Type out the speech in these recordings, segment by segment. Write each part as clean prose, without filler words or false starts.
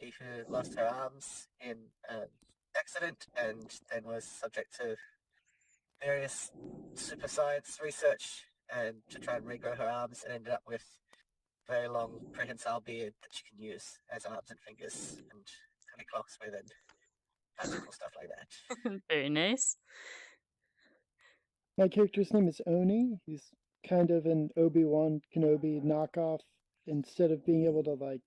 lady who lost her arms in an accident and then was subject to various super science research and to try and regrow her arms and ended up with a very long prehensile beard that she can use as arms and fingers and heavy clocks with and magical stuff like that. Very nice. My character's name is Oni. He's kind of an Obi-Wan Kenobi knockoff. Instead of being able to, like,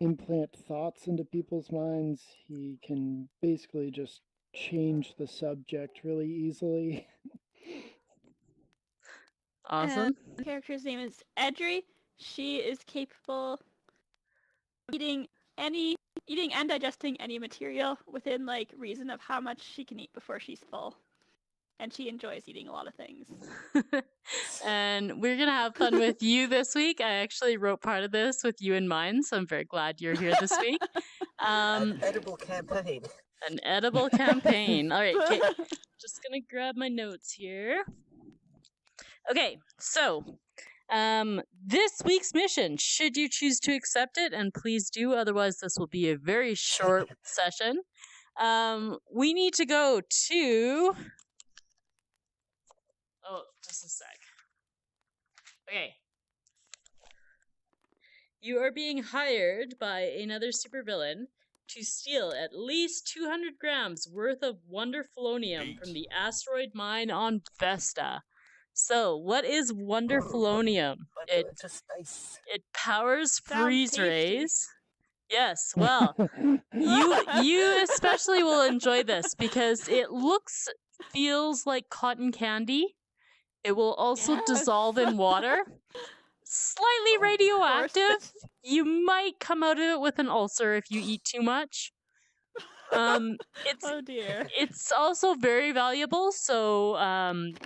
implant thoughts into people's minds, he can basically just change the subject really easily. Awesome. The character's name is Edri. She is capable of eating and digesting any material within like reason of how much she can eat before she's full. And she enjoys eating a lot of things. And we're going to have fun with you this week. I actually wrote part of this with you in mind, so I'm very glad you're here this week. An edible campaign. An edible campaign. All right, okay. Just going to grab my notes here. Okay, so this week's mission, should you choose to accept it, and please do, otherwise this will be a very short session. We need to go to... Oh, just a sec. Okay. You are being hired by another supervillain to steal at least 200 grams worth of wonderfulonium from the asteroid mine on Vesta. So, what is wonderfulonium? It powers freeze rays. Yes, well, you especially will enjoy this because it feels like cotton candy. It will also dissolve in water. Slightly radioactive. You might come out of it with an ulcer if you eat too much. It's, oh dear. It's also very valuable, so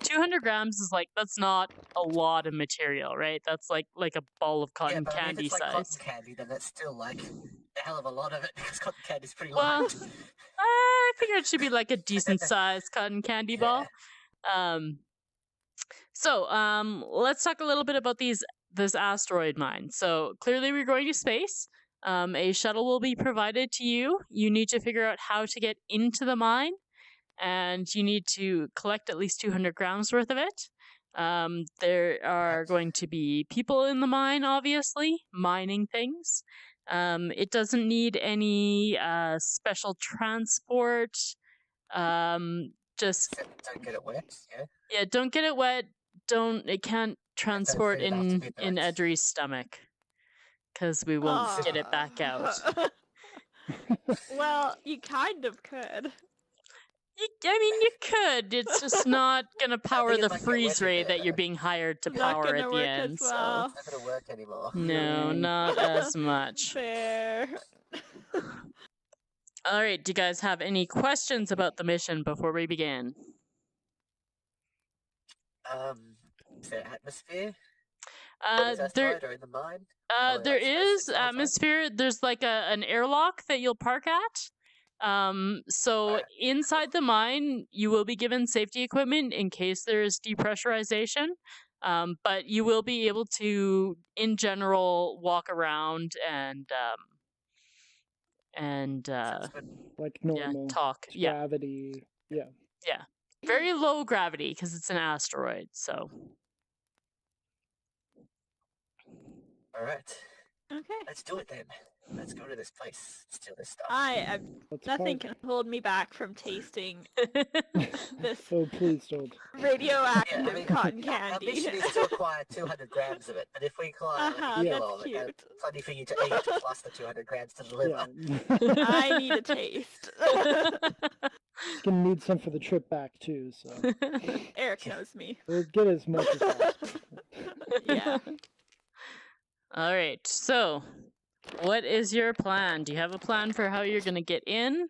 200 grams is like, that's not a lot of material, right? That's like a ball of cotton candy if it's size. Like cotton candy, then that's still like a hell of a lot of it because cotton candy is pretty light. I figure it should be like a decent sized cotton candy ball. So let's talk a little bit about this asteroid mine. So clearly we're going to space. A shuttle will be provided to you. You need to figure out how to get into the mine, and you need to collect at least 200 grams worth of it. There are going to be people in the mine, obviously, mining things. It doesn't need any special transport. Just don't get it wet. Yeah, don't get it wet. It can't transport in Edri's stomach. Because we won't get it back out. Well, you kind of could. You could. It's just not going to power the freeze ray that you're being hired to power at the end. Well. It's not going to work anymore. No, not as much. Fair. All right, do you guys have any questions about the mission before we begin? Is there atmosphere? There or in the mine? There is atmosphere. There's like an airlock that you'll park at. So inside the mine, you will be given safety equipment in case there is depressurization. But you will be able to, in general, walk around and like normal talk. Gravity. Yeah. Very low gravity because it's an asteroid. So. All right. Okay. Let's do it then. Let's go to this place. Steal this stuff. Nothing can hold me back from tasting this Oh, please don't. radioactive cotton candy. Our mission is to acquire 200 grams of it, but if we acquire a kilo of it, that's plenty for you to eat, plus the 200 grams to deliver. Yeah. I need a taste. Gonna need some for the trip back too, so. Eric knows me. We'll get as much as possible. Yeah. All right, so what is your plan? Do you have a plan for how you're going to get in?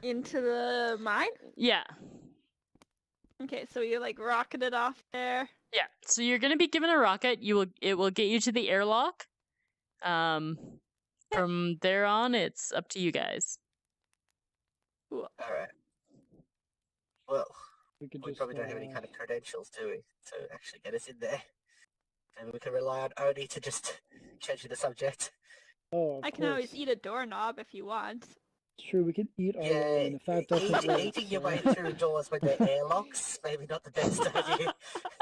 Into the mine? Yeah. Okay, so you like rocket it off there? Yeah, so you're going to be given a rocket. It will get you to the airlock. From there on, it's up to you guys. Cool. All right. Well, We probably don't have any kind of credentials, do we, to actually get us in there? Maybe we can rely on Oni to just change the subject. Oh, of I can course. always eat a doorknob if you want. True, we could eat our way Yeah, in. If that doesn't work, eating your so- way through doors when they're airlocks, maybe not the best idea.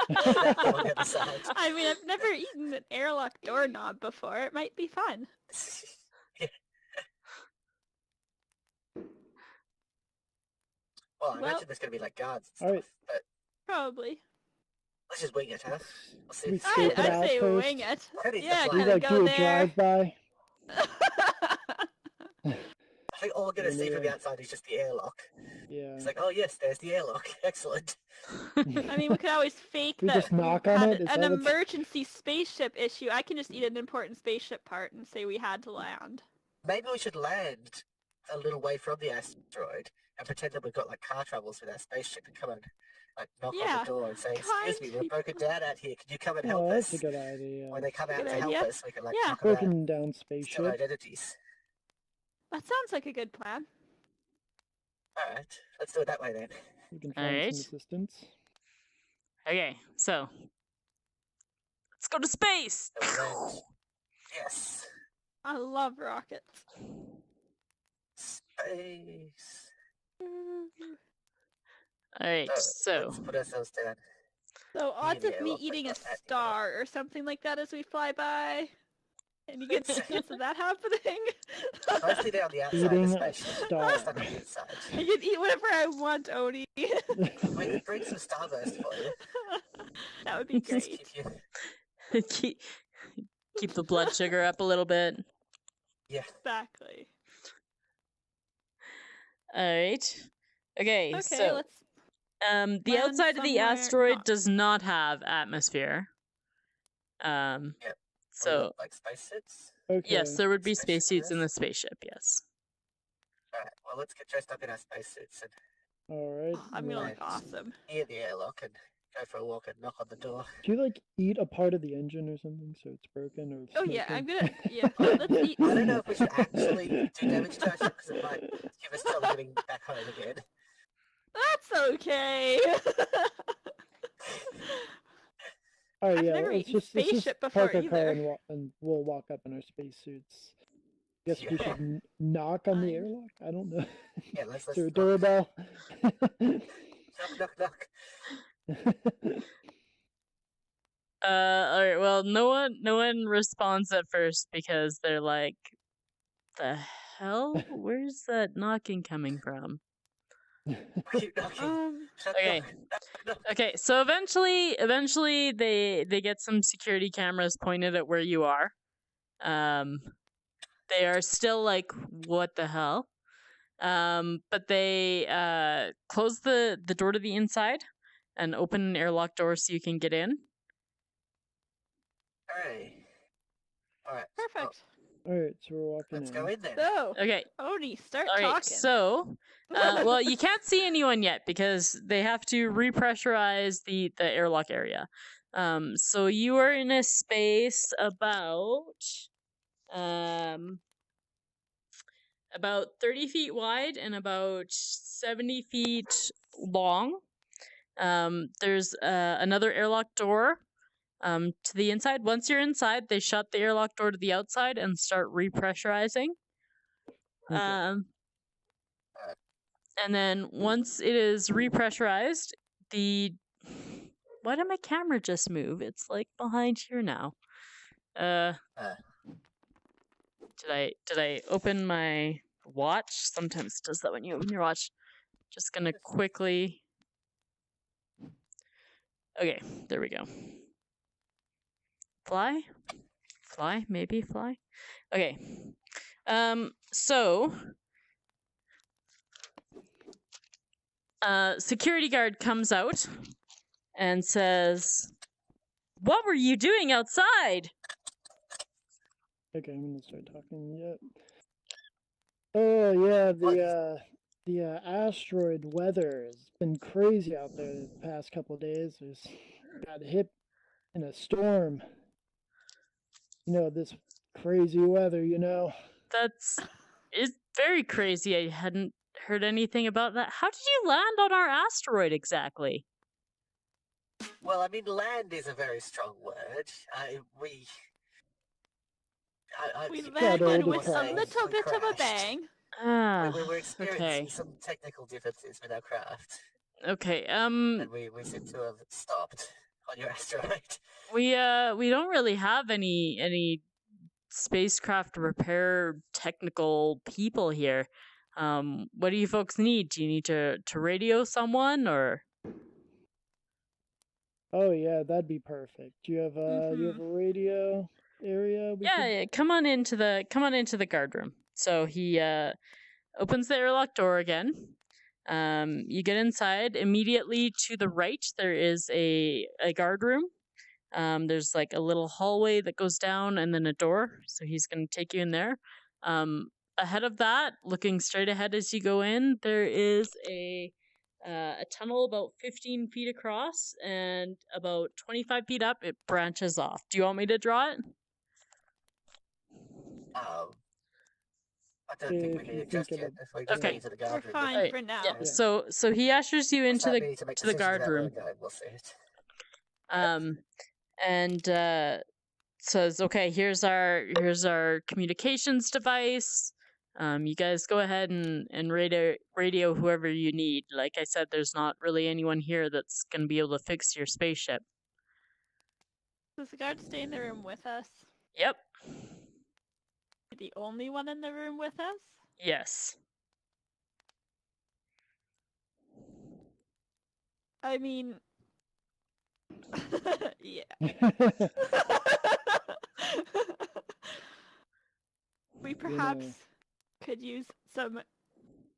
That door on the other side. I mean, I've never eaten an airlock doorknob before. It might be fun. Yeah. Well, I Well- imagine there's going to be like guards and stuff, Alright. but Probably. let's just wing it, huh? We'll see. We if- scope it I'd out say first. wing it. Who needs Yeah, the we plan? kinda like go do a there. drive-by. I think all we're going to see from the Yeah. outside is just the airlock. Yeah. It's like, oh yes, there's the airlock. Excellent. I mean, we could always fake We that just knock on had it? Is an that what's- emergency spaceship issue. I can just eat an important spaceship part and say we had to land. Maybe we should land a little way from the asteroid and pretend that we've got like car troubles with our spaceship and come and like knock on Yeah, the door and say, "Excuse me, we're kind broken down out here. Could you come and help Oh, that's us?" a good idea. When they come out Good to help idea. us, we can like Yeah. knock them out, Broken down steal spaceship. identities. That sounds like a good plan. All right, let's do it that way then. We can find Alright. some assistance. Okay, so let's go to space. So we land. Yes, I love rockets. space. All right, so let's put ourselves down. So odds of Yeah, me well, eating a that's not bad, star or something like that as we fly by. Any good chance of that happening? Mostly down the outside of Eating the a spaceship. star. It's not on the inside. I can eat whatever I want, Odie. We can bring some starburst for you. That would be Just great. keep you. keep the blood sugar up a little bit. Yeah. Exactly. All right. Okay, Okay, so let's. the land outside of the somewhere asteroid not- does not have atmosphere. Yep. So like spacesuits. Okay. yes, there would be Spaceship spacesuits in the is? spaceship. Yes. Alright, well let's get dressed up in our spacesuits and Alright. Oh, I'm gonna well, look awesome. near the airlock and go for a walk and knock on the door. Do you like eat a part of the engine or something so it's broken or Oh yeah, I'm smoking? gonna. Yeah, let's eat. I don't know if we should actually do damage to our ship because it might give us trouble getting back home again. That's okay. Alright, I've yeah, never let's eaten just, let's just spaceship before park our car either. and we'll walk up in our spacesuits. Guess we Yeah. should knock on the Fine. airlock? I don't know. Yeah, Is there a doorbell? knock. All right. Well, no one responds at first because they're like, "The hell? Where's that knocking coming from?" Keep knocking. Okay. Knock. Okay, so eventually they get some security cameras pointed at where you are. They are still like, what the hell? But they close the door to the inside and open an airlock door so you can get in. Alright, Perfect. Alright, so we're walking let's in. go in then. So, Okay, Odie, start all right. talking. So, well, you can't see anyone yet because they have to repressurize the airlock area. So you are in a space about 30 feet wide and about 70 feet long. There's another airlock door to the inside. Once you're inside, they shut the airlock door to the outside and start repressurizing. Okay. And then once it is repressurized, why did my camera just move? It's like behind here now. Did I open my watch? Sometimes it does that when you open your watch. Just gonna quickly. Okay, there we go. Fly? Maybe fly? Okay. So security guard comes out and says, "What were you doing outside?" Okay, I'm gonna start talking. Yep. Oh yeah, the asteroid weather has been crazy out there the past couple of days. There's got hit in a storm. You know, this crazy weather, you know. It's very crazy. I hadn't heard anything about that. How did you land on our asteroid exactly? Well, I mean, land is a very strong word. We We keep landed old with a saying little we bit of a crashed. bang. We were experiencing Okay. some technical differences with our craft, Okay. and we seem to have stopped on your asteroid. We don't really have any spacecraft repair technical people here. What do you folks need? Do you need to radio someone or? Oh yeah, that'd be perfect. Do you have a radio area? Yeah, come on into the guard room. So he opens the airlock door again. You get inside. Immediately to the right, there is a guard room. There's like a little hallway that goes down and then a door. So he's going to take you in there. Ahead of that, looking straight ahead as you go in, there is a tunnel about 15 feet across and about 25 feet up. It branches off. Do you want me to draw it? I don't think If we you need it just think yet. it'll- If we just Okay. go into the We're guard room. fine Right, for now. Yeah. Yeah. So he ushers you into the to make the guard decisions about where room. we're going, we'll see it. And says, "Okay, here's our communications device. You guys go ahead and radio whoever you need. Like I said, there's not really anyone here that's gonna be able to fix your spaceship." Does the guard stay in the room with us? Yep. The only one in the room with us? Yes. I mean, yeah. We perhaps could use some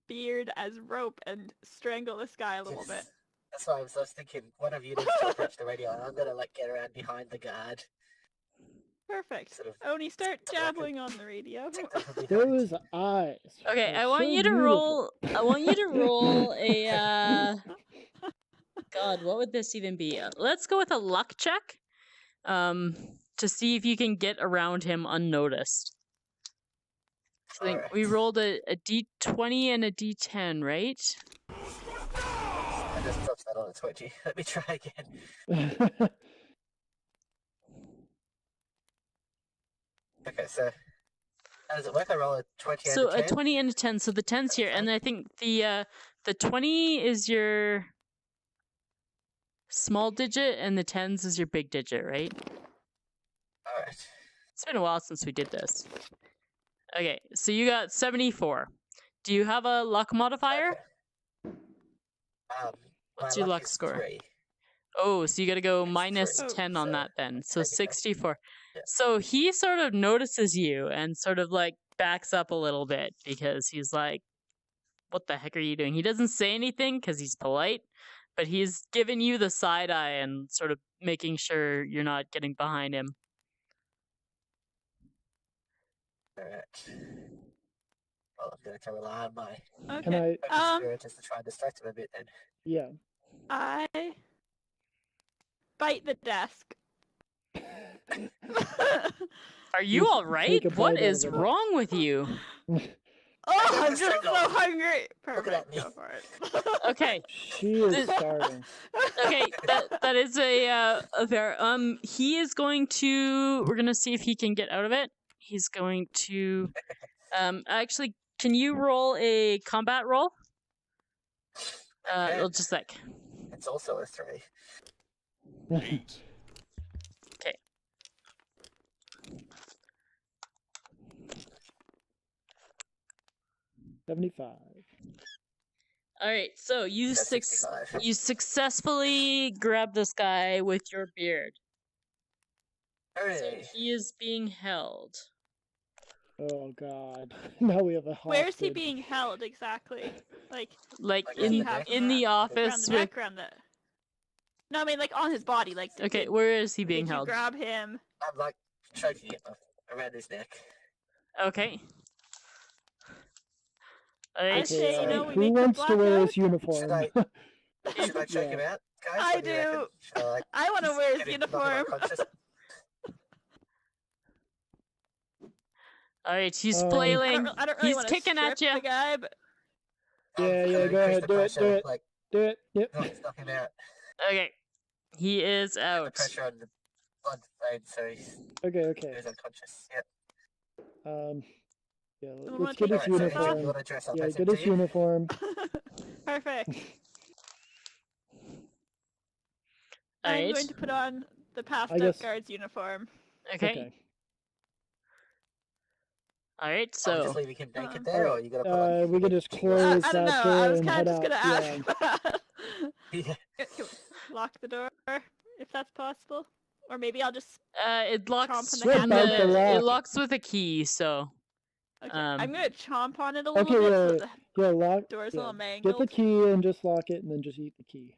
beard as rope and strangle this guy a little bit. That's why I was thinking one of you needs to approach the radio, and I'm gonna like get around behind the guard. Perfect. Sort of Oni, start jabbling on the radio. take them from behind. Those eyes. Okay, are I want so you to beautiful. roll. I want you to roll a. God, what would this even be? Let's go with a luck check. To see if you can get around him unnoticed. I think we rolled a d20 and a d10, right? I just dropped that on a 20. Let me try again. Okay, so how does it work? I roll a 20 So and a a 10. 20 and a 10. So the 10's here, and I think the 20 is your small digit, and the 10s is your big digit, right? All right. It's been a while since we did this. Okay, so you got 74. Do you have a luck modifier? Okay. What's my your luck is score? 3. Oh, so you got to go It's minus 3, 10 on so that then. So 25. 64. Yeah. So he sort of notices you and sort of like backs up a little bit because he's like, what the heck are you doing? He doesn't say anything because he's polite, but he's giving you the side eye and sort of making sure you're not getting behind him. All right. Well, I'm going to rely on my Can Okay. I? spirit just to try and distract him a bit then. Yeah. I bite the desk. Are you Just all right? take a What bite out is of it. wrong with you? Oh, I'm just Strangle. so hungry. Look at Perfect. me. Go for it. Okay. She is starving. Okay, that is a fair. He is going to. We're gonna see if he can get out of it. He's going to. Actually, can you roll a combat roll? Okay. Well, just like. It's also a 3. 8. Okay. $75. All right. So you That's 65. you successfully grab this guy with your beard. So Hooray. he is being held. Oh God! Now we have a hostage. Where is he being held exactly? Like Like Like in in in the the around office the with. neck, around the. No, I mean like on his body. Like Okay, did, where is he did being you held? grab him? I'm like choking him around his neck. Okay. All I right. say, you know, we who make the wants to wear blackout? his uniform? Should I choke him out, guys? I What do you reckon? do. Should I, like, I want to wear his get him, knock him uniform. unconscious? All right. He's Um, flailing. I don't really He's want kicking to at strip you. the guy, but Yeah, I'm yeah, gonna go increase ahead, the do it, pressure, do it. Like, Do it. Yep. knock him out. Okay. He is The out. pressure on the blood vein, so he's Okay. unconscious. Yep. Yeah. Someone Let's wanna get take his his Alright, so off? uniform. you want to dress up Yeah, as him, get do his you? uniform. Perfect. All I'm right. going to put on the passed I up guess- guard's uniform. Okay. All right. Are we So just leaving him naked Uh, there, or are you gonna put like? We could just matching close glasses? I don't that know. I door was and kind head of just out. gonna ask that. Yeah. Can we lock the door if that's possible, or maybe I'll just. it locks Chomp on the from handle. Rip out the it lock. locks with a key. So Okay, I'm gonna chomp on it a Okay, little bit so yeah, the yeah, lock. door's a Yeah. little Get mangled. the key and just lock it, and then just eat the key.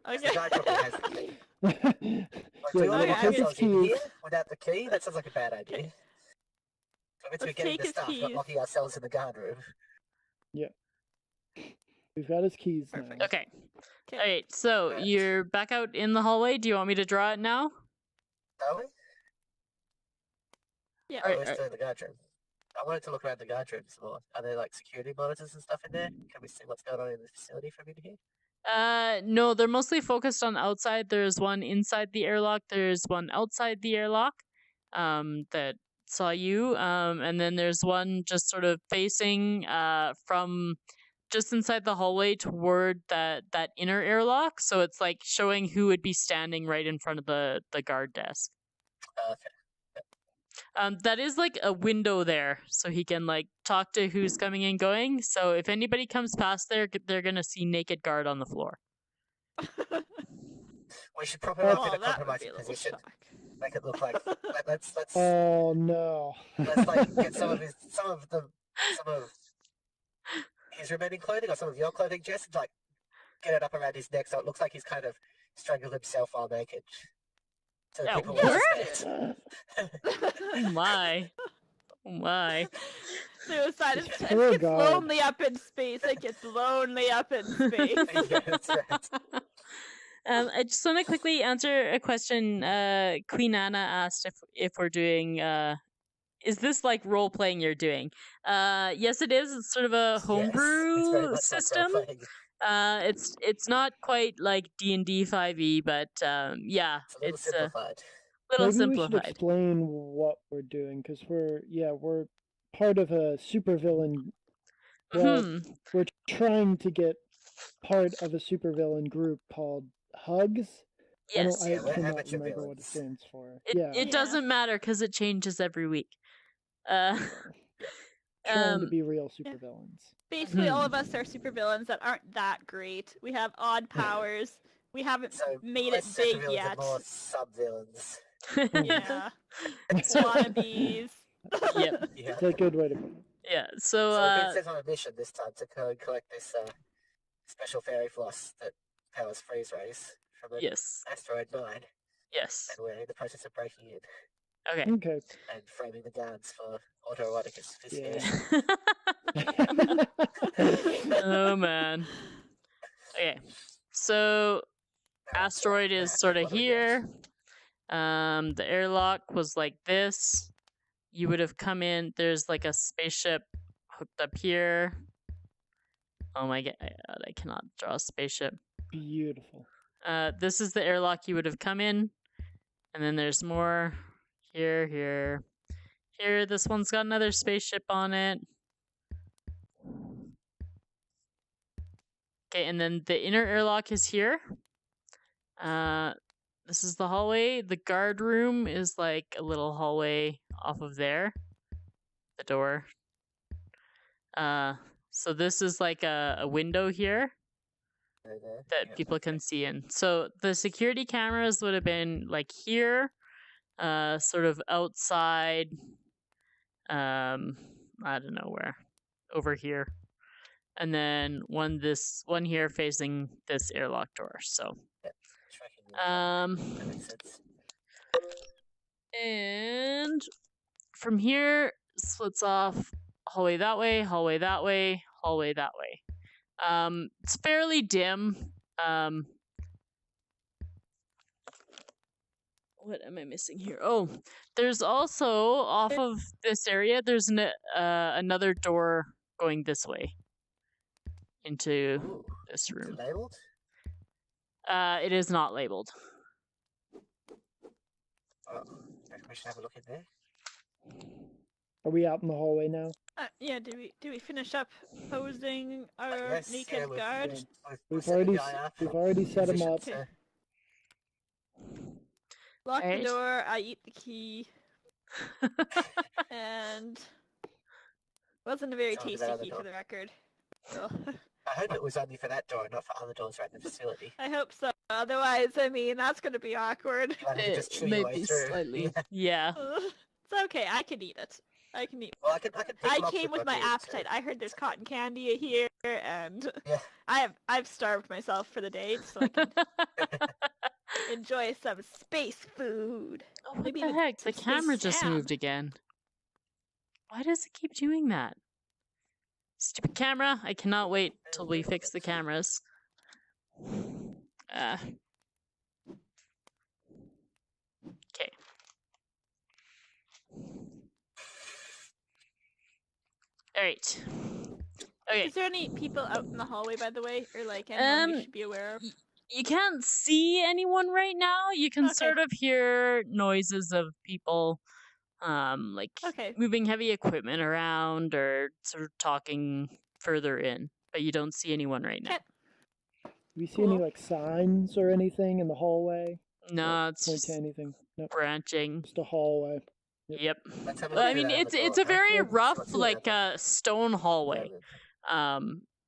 The guy probably has the key. Like, do Yeah, we you want to okay, lock take his ourselves in keys. here without the key? That sounds like a bad idea. Okay. So we're Let's getting take the his stuff, not keys. locking ourselves in the guard room. We've got his keys Perfect. now. okay. Okay. All right. So Right. you're back out in the hallway. Do you want me to draw it now? Are we? Yeah. Oh, Alright, we're still in the guard room. I wanted to look around the guard room some more. Are there like security monitors and stuff in there? Can we see what's going on in the facility from in here? No, they're mostly focused on outside. There's one inside the airlock. There's one outside the airlock. That saw you. And then there's one just sort of facing from just inside the hallway toward that inner airlock. So it's like showing who would be standing right in front of the guard desk. Okay. That is like a window there, so he can like talk to who's coming and going. So if anybody comes past there, they're gonna see naked guard on the floor. We should probably not be in Oh, a that would be compromising a little position. shock. Make it look like let's Oh no. let's like get some of his remaining clothing or some of your clothing, Jess, and like get it up around his neck so it looks like he's kind of strangled himself while naked. So Yeah, people what? will suspect. Oh my, oh my. Suicide. It Poor gets guy. lonely up in space. It gets lonely up in space. Yeah, that's right. I just want to quickly answer a question. Queen Anna asked if we're doing. Is this like role playing you're doing? Yes, it is. It's sort of a Yes, it's homebrew very much system. like role-playing. It's not quite like D&D 5e, but yeah, It's a little simplified. little Maybe we should simplified. explain what we're doing because we're part of a supervillain. Well, Hmm. we're trying to get part of a supervillain group called Hugs. Yes. I Yeah, we're cannot amateur remember what it villains. stands for. It Yeah, it Yeah. doesn't matter because it changes every week. trying to Um, be real supervillains. Basically, all of us are supervillains that aren't that great. We have odd powers. We haven't So made it less big supervillains yet. and more sub-villains. Yeah. Wannabes. Yep. Yeah. It's a good way to put it. yeah. So So we've been sent on a mission this time to go and collect this special fairy floss that powers freeze rays from an yes. asteroid mine, Yes. and we're in the process of breaking in Okay. Okay. and framing the guards for autoerotic asphyxiation. Oh man. Okay. So asteroid is sort of here. The airlock was like this. You would have come in. There's like a spaceship hooked up here. Oh my god, I cannot draw a spaceship. Beautiful. This is the airlock you would have come in. And then there's more here, here, here. This one's got another spaceship on it. Okay, and then the inner airlock is here. This is the hallway. The guard room is like a little hallway off of there. The door. So this is like a window here that people can see in. So the security cameras would have been like here, sort of outside. I don't know where, over here, and then one here facing this airlock door. So, That makes sense. and from here splits off hallway that way, hallway that way, hallway that way. It's fairly dim. What am I missing here? Oh, there's also off of this area. There's another door going this way into Ooh, this is it room. labeled? It is not labeled. Oh, I reckon we should have a look in there. Are we out in the hallway now? Yeah. Do we finish up posing our Yes, naked yeah, we've guard? finished. We've We've set the already guy up. we've already set him Positioned, up. Okay. so- Lock the Alright. door. I eat the key, and wasn't a very Someone tasty is out the key door. for the record. So I hope it was only for that door, not for other doors around the facility. I hope so. Otherwise, I mean, that's gonna be awkward. You might have to just chew your way through. Yeah. It's okay. I can eat it. I can eat. Well, I can pick I locks came with one my here, too. appetite. I heard there's cotton candy here, and Yeah. I've starved myself for the day, so I can enjoy some space food. Oh, what Maybe the even heck? some The camera space just jam. moved again. Why does it keep doing that? Stupid camera! I cannot wait till we fix the cameras. Okay. Alright. Okay. Is there any people out in the hallway, by the way, or like anyone we should be aware of? You can't see anyone right now. You can Okay. sort of hear noises of people like Okay. moving heavy equipment around or sort of talking further in, but you don't see anyone right now. Okay. Do we see any Cool. like signs or anything in the hallway? No, it's Point to just anything. Nope. branching. Just a hallway. Yep. Let's have a Well, I look mean, through it's that it's a door, very huh? rough, What's the like level? stone hallway.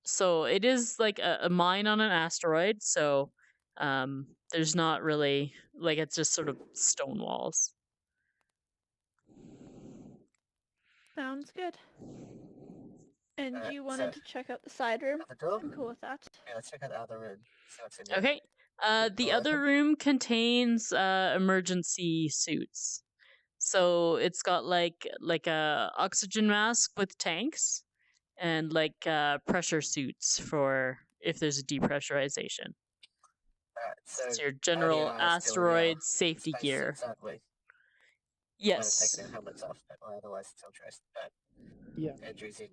So it is like a mine on an asteroid. So there's not really like it's just sort of stone walls. Sounds good. And Alright, you wanted so- to check out the side room? Out the door? I'm cool with that. Yeah, let's check out the other room. See what's in there. Okay. The Oh, other okay. room contains emergency suits. So it's got like a oxygen mask with tanks and like pressure suits for if there's a depressurization. Alright, so It's your Odie general and I are still in our asteroid safety space gear. suits, aren't we? Yes. Might have taken our helmets off, but otherwise still dressed. But Yeah. Andrew's in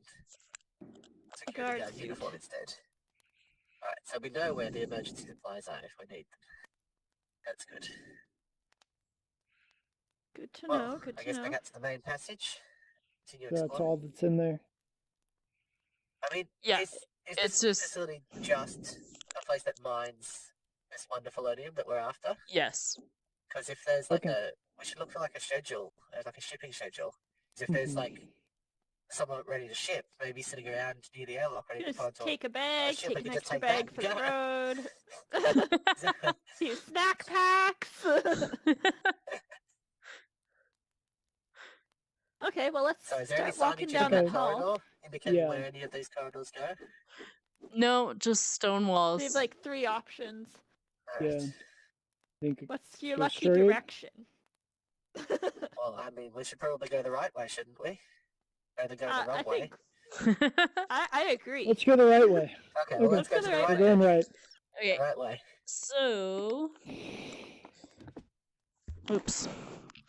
security Guard guard suit. uniform instead. Alright, so we know where the emergency supplies are if we need them. That's good. Good to Well, know. Good I to guess know. back out to the main passage. Continue That's exploring. all that's in there. I mean, Yeah, is it's this just- facility just a place that mines this wonderful odium that we're after? Yes. Because if there's like Okay. we should look for like a schedule, like a shipping schedule. 'Cause if there's Mhm. like someone ready to ship, maybe sitting around near the airlock ready to Just pod take a bag, ship, we take an can just extra take that bag and for the go. road. Exactly. Few snack packs. Okay, well let's So is there any start walking signage down in that that hall. corridor indicating Yeah. where any of these corridors go? No, just stone walls. We have like 3 options. Yeah. Alright. Think What's your Go lucky straight? direction? Well, I mean, we should probably go the right way, shouldn't we? Rather than go the wrong I way. think I agree. let's go the right way. Okay, well, okay. let's go to the Let's right We're way. going right. Okay, The right way. so oops.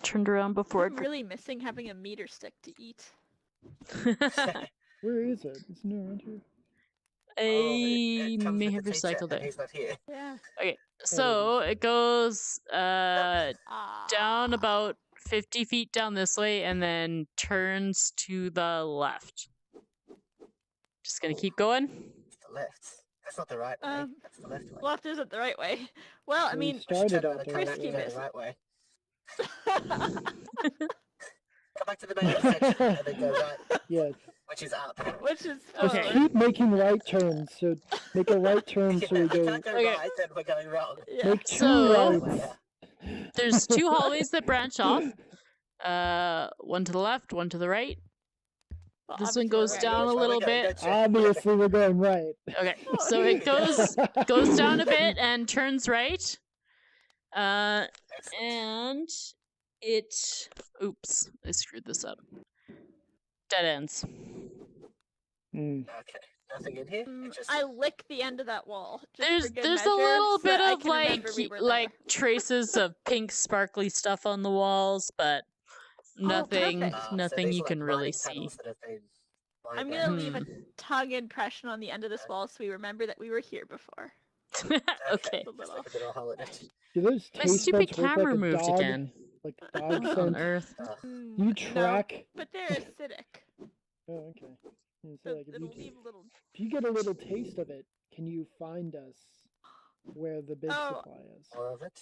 Turned around before I'm really missing having a meter stick to eat. Where is it? Isn't it around here? I it comes may with have the teacher, recycled and it. he's not here. Yeah. So it goes Ah. down about 50 feet down this way and then turns to the left. Just gonna keep going. It's the left. That's not the right way. Um, That's the left way. Left isn't the right way. Well, I We mean, We should started turn out around and the come right back and Risky go way. the business. right way. Come back to the main section and then go right, Yes. which is up. which is Okay. forward. Keep making right turns. So make a right turn so we we go. can't go Okay. right, then we're going wrong. Yeah. Make 2 So- rights. There's 2 hallways that branch off. One to the left, one to the right. Well, This one obviously goes we're right. down a Which way we little go? bit. Gotcha. Obviously, we're going right. Okay, so it goes down a bit and turns right. Excellent. And it oops, I screwed this up. Dead ends. Mm. Okay, nothing in here. It just I lick the end of that wall. Just for good There's a measure, little so bit that I of can like remember we were there. like traces of pink sparkly stuff on the walls, but nothing perfect. so nothing these you are, can like, really mining see. tunnels that have been mined I'm out. gonna leave a Hmm. tongue impression on the end of this wall so we remember that we were here before. Okay. The Just little. like a little hole in it. Do those My taste stupid buds work camera like a moved dog? again. Like dog What on scent? earth? You No, track? but they're acidic. Oh, okay. And so, So like, it'll leave little. if you get a little taste of it, can you find us where the big Oh. supply is? More of it.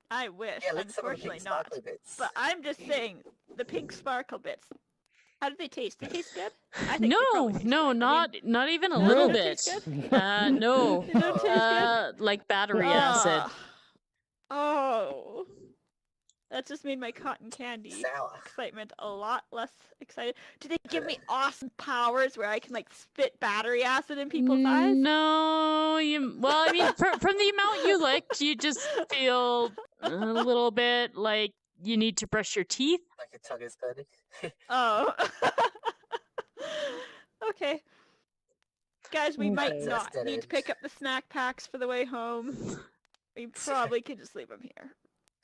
I wish. Yeah, lick some of the pink Unfortunately not. sparkly bits. But I'm just saying, the pink sparkle bits. How do they taste? They taste good. I think they No, probably taste no, good. I mean, not even a No, little they don't bit. taste No. they don't taste good. Like battery acid. Oh, that just made my cotton candy Sour. excitement a lot less excited. Do they give me awesome powers where I can like spit battery acid in people's eyes? No, well, I mean, from the amount you licked, you just feel a little bit like you need to brush your teeth. Like your tongue is burning. Oh. Okay. Guys, we might Okay. not Dead need to end. pick up the snack packs for the way home. We probably could just leave them here.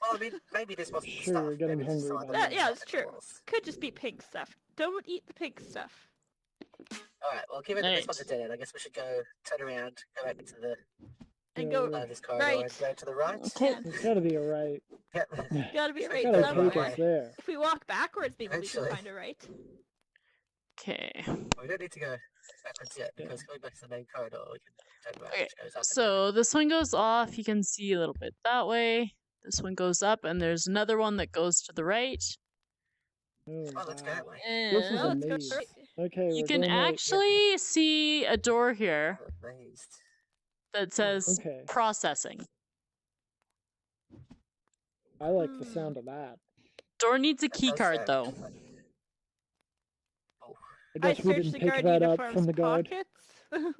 Well, I mean, maybe this wasn't Sure, stuff. you're getting Maybe this is some hungry other by That, now. yeah, it's something true. else. Could just be pink stuff. Don't eat the pink stuff. Alright, well, given that this Right. one's a dead end, I guess we should go turn around, go back into the And Yeah, go this corridor right. and go to the right. Okay. There's gotta be a right. Yep. Gotta be right Gotta somewhere. take us there. If we walk backwards, maybe we Eventually. can find a right. Okay. We don't need to go backwards yet, because going back to the main corridor, we can turn around, Okay, which goes up. and So this one goes off. You can see a little bit that way. This one goes up, and there's another one that goes to the right. Oh, down. Oh, let's go wow. that way. This is And a let's go maze. right. Okay, you we're can going right. actually see a door here I'm amazed. that says Okay, processing. I like the sound of that. Door needs a That key does card sound though. like- Oh, I I guess we searched didn't the pick guard that up uniform's from the guard. pockets.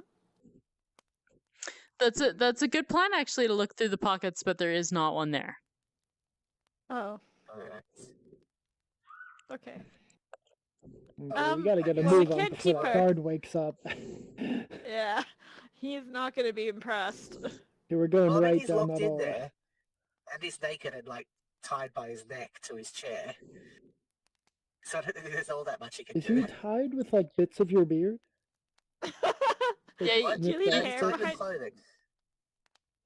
That's a good plan actually to look through the pockets, but there is not one there. Oh, alright. okay. Okay, we gotta get a well, we move on can't before keep that her. guard wakes up. Yeah, he's not gonna be impressed. Okay, we're going Well, I mean, right he's down locked that in hallway. there, and he's naked and, like, tied by his neck to his chair. So I don't think there's all that much he can Is do. he tied with like bits of your beard? Yeah, What? Do you leave No, Nip he's hair tied with behind? clothing.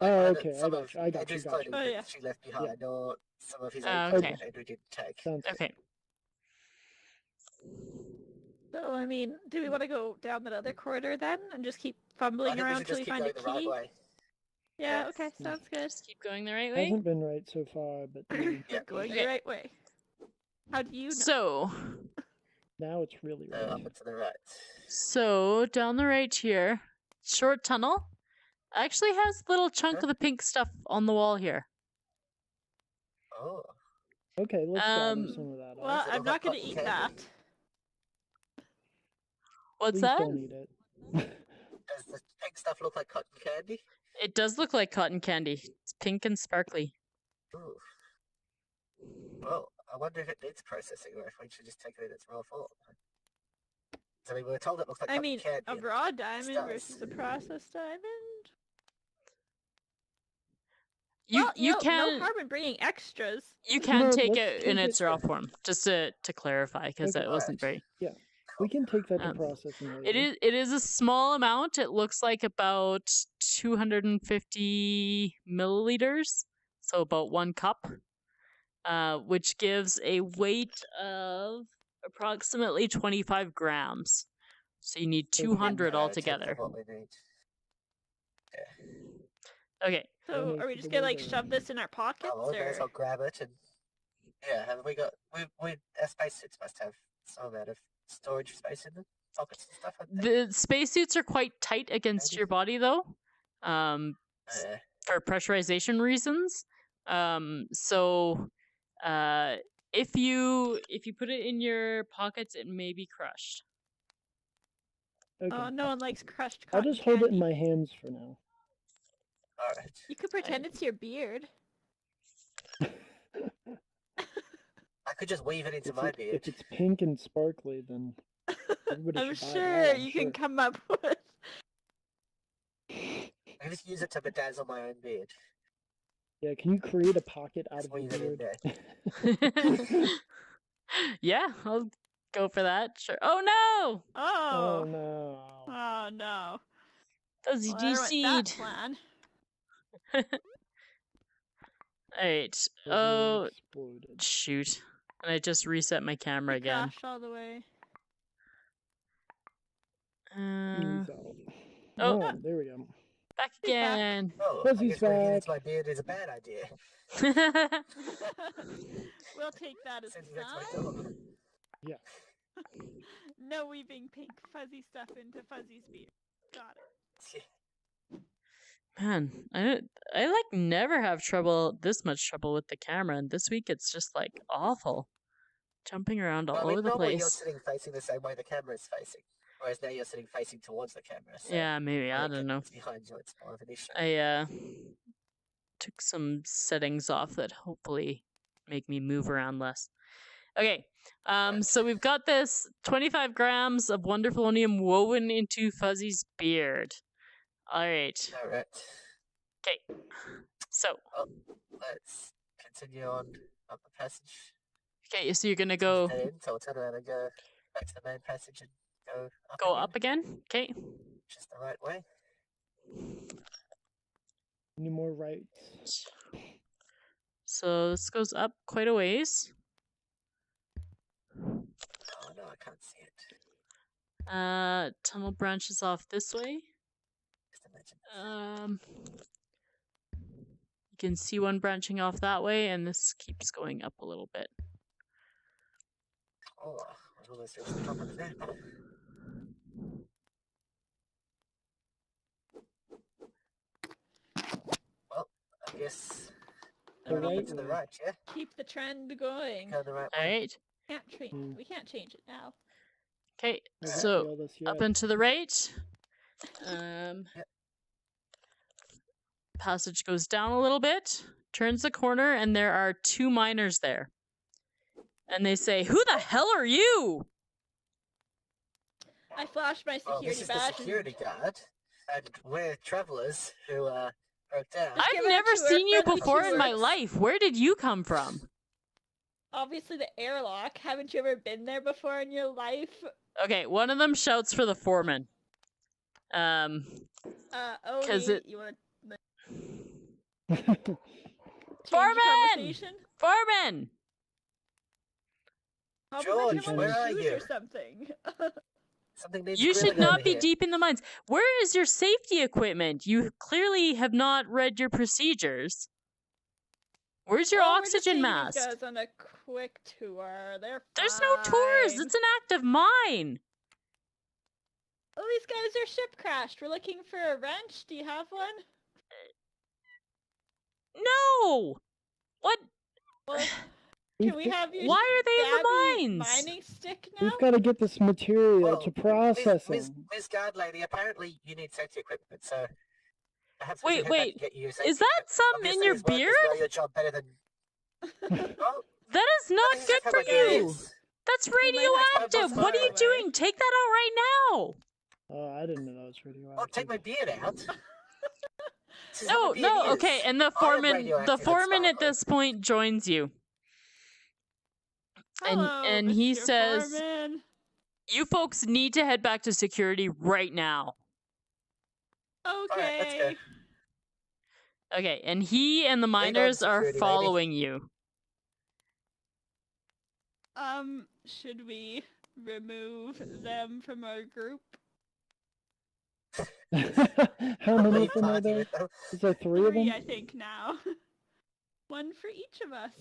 Oh, Either okay, I some got of you, I got you, Andrew's got clothing you. Oh, yeah. that she left behind, or some of his own Okay. clothing that Andrew didn't take. Sounds good. Okay. So, I mean, do we want to go down that other corridor then and just keep I fumbling think we around should till just we keep find a going the right key? way. Yeah, Yeah. okay, sounds good. Just keep going the right way. Hasn't been right so far, but We're Yeah. going Okay. the right way. How do you know? So, now it's really Up right. and to the right. so down the right here, short tunnel, actually has a little chunk of the pink stuff on the wall here. Oh. Okay, let's gather Um, some of that. Well, Does it I'm look not like going to cotton eat candy? that. What's Please that? don't eat it. Does the pink stuff look like cotton candy? It does look like cotton candy. It's pink and sparkly. Ooh. Well, I wonder if it needs processing or if we should just take it in its raw form. So, I mean, we were told it looks like I cotton mean, candy. a and- raw diamond does. versus a processed diamond? You Well, you no can harm in bringing extras. you can No, take let's it in take its it- raw form, just to clarify, because Okay. it wasn't very. We can take that to Um, processing later. It is a small amount. It looks like about 250 milliliters, so about 1 cup, which gives a weight of approximately 25 grams. So you need Okay. 200 Yeah, take altogether. What we need. Okay. So Donate are we to just the gonna like widow. shove this in our pockets Oh, well, we may as or? well grab it and... Yeah, have we got... Our spacesuits must have some amount of storage space in them. Pockets and stuff, I think. The spacesuits are quite tight against Maybe. your body, though, Yeah. for pressurization reasons. So if you put it in your pockets, it may be crushed. Okay. Oh, no one likes crushed I'll cotton just hold it in candy. my hands for now. Alright. You could pretend it's your beard. I could just weave it into If, my it, beard. if it's pink and sparkly, then everybody I'm should buy sure that, I'm you sure. can come up with. I can just use it to bedazzle my own beard. Yeah, can you create a pocket out Just of your weave it in beard? there. Yeah, I'll go for that. Sure. Oh no! Oh Oh. no. Oh no. That's Well, there went that DC'd. plan. Alright. Fuzzy Oh, exploded. shoot. And I just reset my camera We again. crashed all the way. Ease out. Oh. Oh, there we go. Back He's back. again. Oh, I Fuzzy's guess breaking into back. my beard is a bad idea. We'll take that as Sends a me back to my sign. door. No weaving pink fuzzy stuff into Fuzzy's beard. Got it. Man, I like never have this much trouble with the camera, and this week it's just like awful. Jumping around all Well, I mean, over the normally you're place. sitting facing the same way the camera is facing, whereas now you're sitting facing towards the camera. So Yeah, maybe, I when it don't know. gets behind you, it's more of an issue. I took some settings off that hopefully make me move around less. Okay, so we've got this 25 grams of Wonderfulonium woven into Fuzzy's beard. Alright, Alright, okay. So, let's continue on up the passage. okay, so you're gonna go Dead end, so I'll turn around and go back to the main passage and go go up again? Okay. just the right way. Any more rights? So this goes up quite a ways. Oh no, I can't see it. Tunnel branches off this way. Just imagine. You can see one branching off that way, and this keeps going up a little bit. Oh, we've almost reached the top of the map. Well, I guess The we're right to the way. right, yeah? Keep the trend going. Go the right way. Alright. We can't change it now. Okay, I haven't so failed us up yet. and to the right. Passage goes down a little bit, turns the corner, and there are two miners there. And they say, "Who the hell are you?" I flashed my Well, security this is the badge. security guard, and we're travellers who broke down. Give I've it never to her seen you friendly before in my tours. life. Where did you come from? Obviously the airlock. Haven't you ever been there before in your life? Okay, one of them shouts for the foreman. Oni, 'Cause it- you want Oh, to change the Foreman! conversation? Foreman! How about George, him on where the are shoes you? or something? Something needs You should grilling over not be here. deep in the mines. Where is your safety equipment? You clearly have not read your procedures. Where's your Oh, we're just oxygen taking mask? These guys on a quick tour. They're There's no tours. fine. It's an active mine. Oh, these guys are ship crashed. We're looking for a wrench. Do you have one? No. What? Well, We've can we got- have you Why are they in the stabby mines? mining stick now? We've got to get this material Well, to processing. Miss Guard Lady, apparently you need safety equipment, so perhaps we Wait, should head back wait. and get you safety Is that equipment. something in Obviously, your as workers beard? know your job better than... Oh, That is not this is good how for my beard you. is. That's might have to radioactive. put What are you fire away. doing? Take that out right now. Oh, I didn't know that was radioactive. Oh, take my beard out. This is how No, my beard no. is. Okay, and the I am foreman, radioactive, it's at fine. this point joins you. Hello, and he Mr. says- Foreman. You folks need to head back to security right now. right, let's go. Okay. Okay, and he and the on, miners are security lady. following you. Should we remove them from our group? How many Leave of them are party there? with them. Is there three of them? I think now. One for each of us.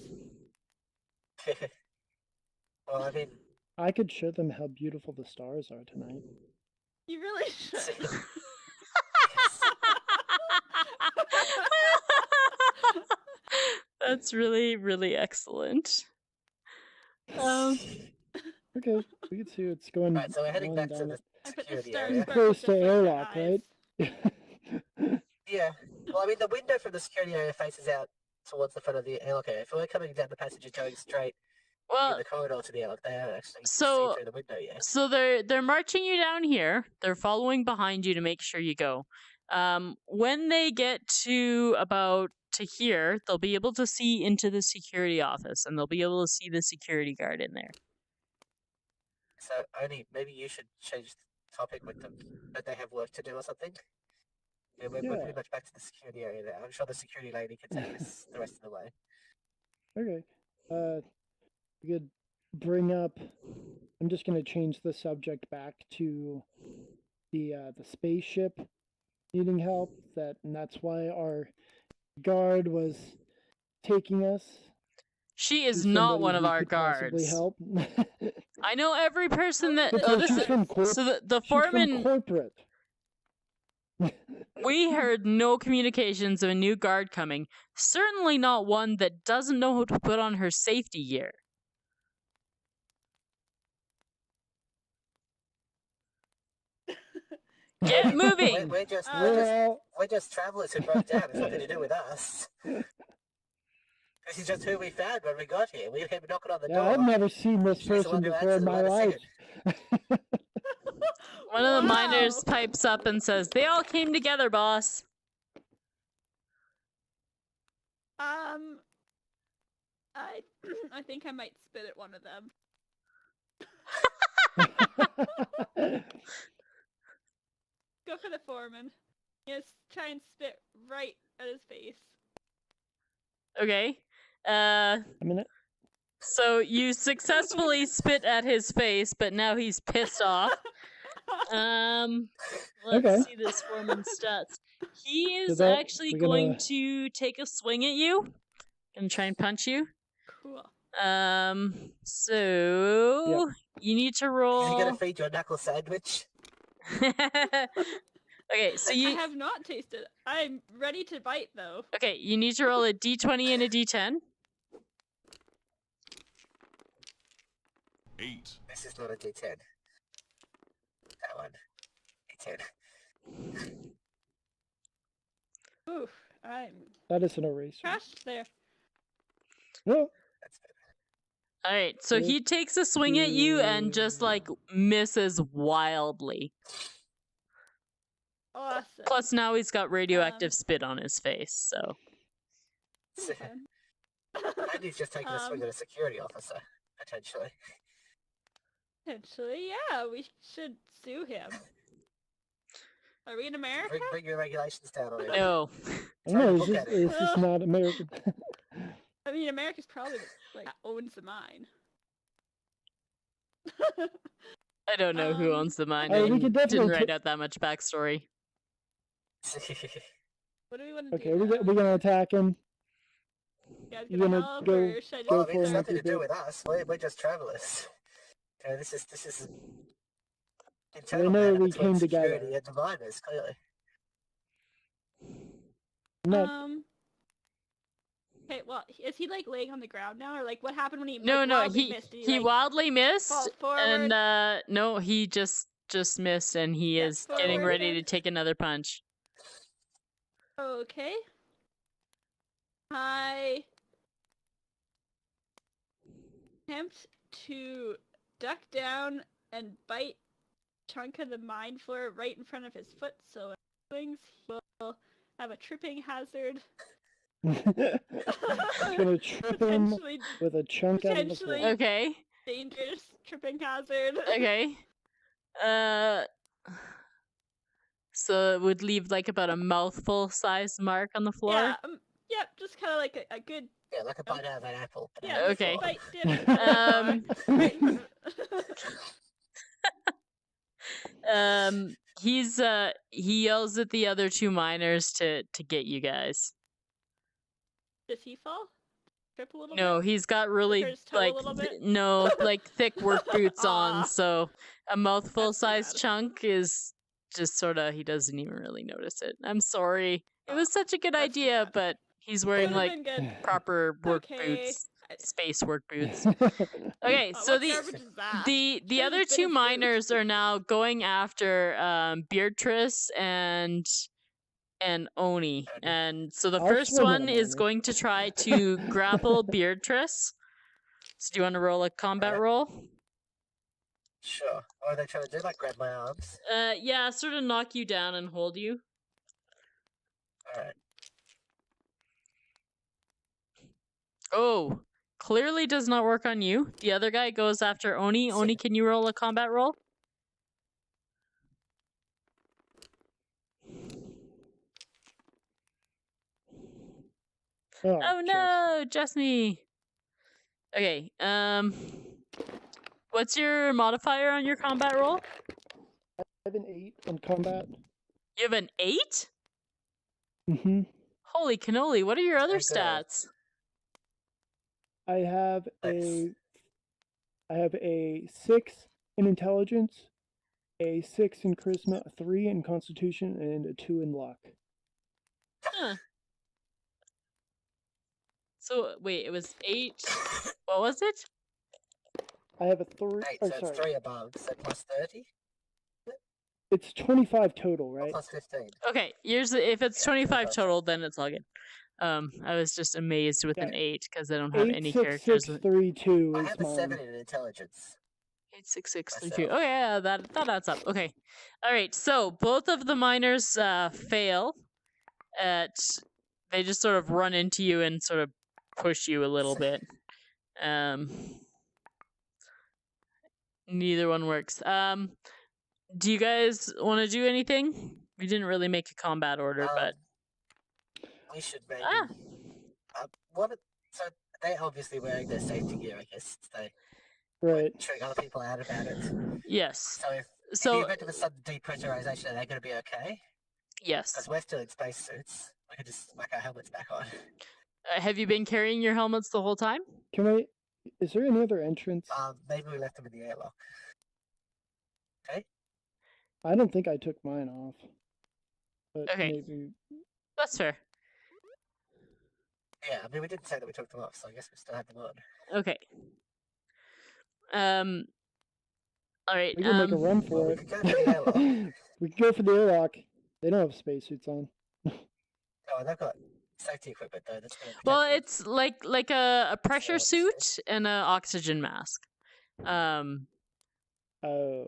Well, I mean, I could show them how beautiful the stars are tonight. You really should. That's really, really excellent. Okay, we can see what's going right, so we're heading on back to down the I put the security stars area. Pretty close to sparkle just like airlock, my right? eyes. Yeah. Well, I mean, the window from the security area faces out towards the front of the airlock area. If we're coming down the passage and going straight in Well, the corridor to the airlock, they don't actually so- see through the window yet. so they're marching you down here. They're following behind you to make sure you go. When they get to about to here, they'll be able to see into the security office, and they'll be able to see the security guard in there. So, Oni, maybe you should change the topic with them, that they have work to do or something. Yeah, we're Yeah. pretty much back to the security area now. I'm sure the security lady can take us the rest of the way. Okay. We could bring up. I'm just gonna change the subject back to the spaceship needing help. And that's why our guard was taking us. She to is not somebody one of who our could possibly guards. help. I know every person that. But Oh, Because this she's from is so the She's from foreman. corporate. We heard no communications of a new guard coming. Certainly not one that doesn't know how to put on her safety gear. Get moving! We're just Well, we're just travelers who broke down. It's nothing to do with us. This is just who we found when we got here. We came knocking on the yeah, door. I've never seen this She's the person one who before in answered, my let us in. life. One of the miners Wow. pipes up and says, "They all came together, boss." I think I might spit at one of them. Go for the foreman. Yes, try and spit right at his face. Okay. I mean, So you successfully spit at his face, but now he's pissed off. Let's Okay. see this foreman's stats. He is that actually we're going gonna- to take a swing at you and try and punch you. Cool. So you need to Is he roll. gonna feed you a knuckle sandwich? Okay, so I you have not tasted. I'm ready to bite though. okay, you need to roll a d20 and a d10. 8. This is not a D10. That one. D10. Oof, I'm that is an eraser. crashed there. No. That's good. All right, so he takes a swing at you and just like misses wildly. Awesome. Plus, now he's got radioactive spit on his face. So Okay. And he's just taking a swing at a security officer, potentially. Potentially, yeah, we should sue him. Are we in America? Bring your regulations down on him. no. I don't know, Look it's at just, it. it's just not American. I mean, America's probably like owns the mine. I don't know who owns the mine. we I could didn't definitely write ta- out that much backstory. What do we want to Okay, do? we're gonna attack him. You guys you gonna gonna help, go- or should I just Well, I Go mean, it's for him nothing to with your do with us. We're just travelers. This is internal know matter we between came security together. and the miners, clearly. Not, Okay, well, is he like laying on the ground now, or like what happened when he No, like, no, wildly he missed? Did he like, wildly missed, fall forward? and no, he just missed, and he Yeah, is getting forward ready to and- take another punch. Okay. I attempt to duck down and bite a chunk of the mine floor right in front of his foot, so if he swings, he will have a tripping hazard. gonna trip him Potentially with a chunk out of the floor. Potentially. Okay, dangerous tripping hazard. okay. So it would leave like about a mouthful size mark on the floor. Yeah, yep, just kind of like a good, Yeah, like a bite out of an apple. but yeah, out of Okay. the bite floor. dip. Right in front- He yells at the other two miners to get you guys. Does he fall? Trip a little No, bit? he's got really his toe a like little bit? no like thick work boots Aw. on, so a mouthful That's too size bad. chunk is just sort of he doesn't even really notice it. I'm sorry. It was such a good That's too idea, bad. but he's wearing Could've like been good. proper work Okay. boots, space work boots. Okay, Oh, so what the garbage is that? the Should've other been two his miners boots. are now going after Beatrice and Oni. And so the I'll first swim in a one is moment. going to try to grapple Beatrice. So do you want to roll a combat Alright. roll? Sure. What are they trying to do? Like grab my arms? Yeah, sort of knock you down and hold you. Alright. Oh, clearly does not work on you. The other guy goes after Oni. Oni, can you roll a combat roll? Oh no, just me. Okay. What's your modifier on your combat roll? I have an 8 on combat. You have an 8? Mm-hmm. Holy cannoli! What are your other Very good. stats? I have Nice. a 6 in intelligence, a 6 in charisma, a 3 in constitution, and a 2 in luck. Huh. So wait, it was 8. What was it? I have a 3. 8, Oh, so sorry. it's 3 above, so plus 30 It's 25 total, or right? plus 15. Okay, yours. If it's Yeah, 25 25. total, then it's all good. I was just amazed with an Yeah. 8 because I don't have any characters. 86632 I is have a mine. 7 in intelligence. 86632. Myself. Okay, yeah, that adds up. Okay, all right. So both of the miners fail at. They just sort of run into you and sort of push you a little bit. Neither one works. Do you guys want to do anything? We didn't really make a combat order, but We should maybe. So they're obviously wearing their safety gear, I guess. They Right. trick other people out about it. yes. So if in the So event of a sudden depressurization, are they going to be okay? yes. Because we're still in spacesuits. We could just whack our helmets back on. Have you been carrying your helmets the whole time? Is there any other entrance? Maybe we left them in the airlock. Okay. I don't think I took mine off. But Okay. maybe. That's fair. Yeah, I mean, we didn't say that we took them off, so I guess we still have them on. Okay. All right. We can make a run for we it. could go for the airlock. We can go for the airlock. They don't have spacesuits on. Oh, they've got safety equipment though. That's going to Well, it's like a pressure So, okay. suit and an oxygen mask. Oh.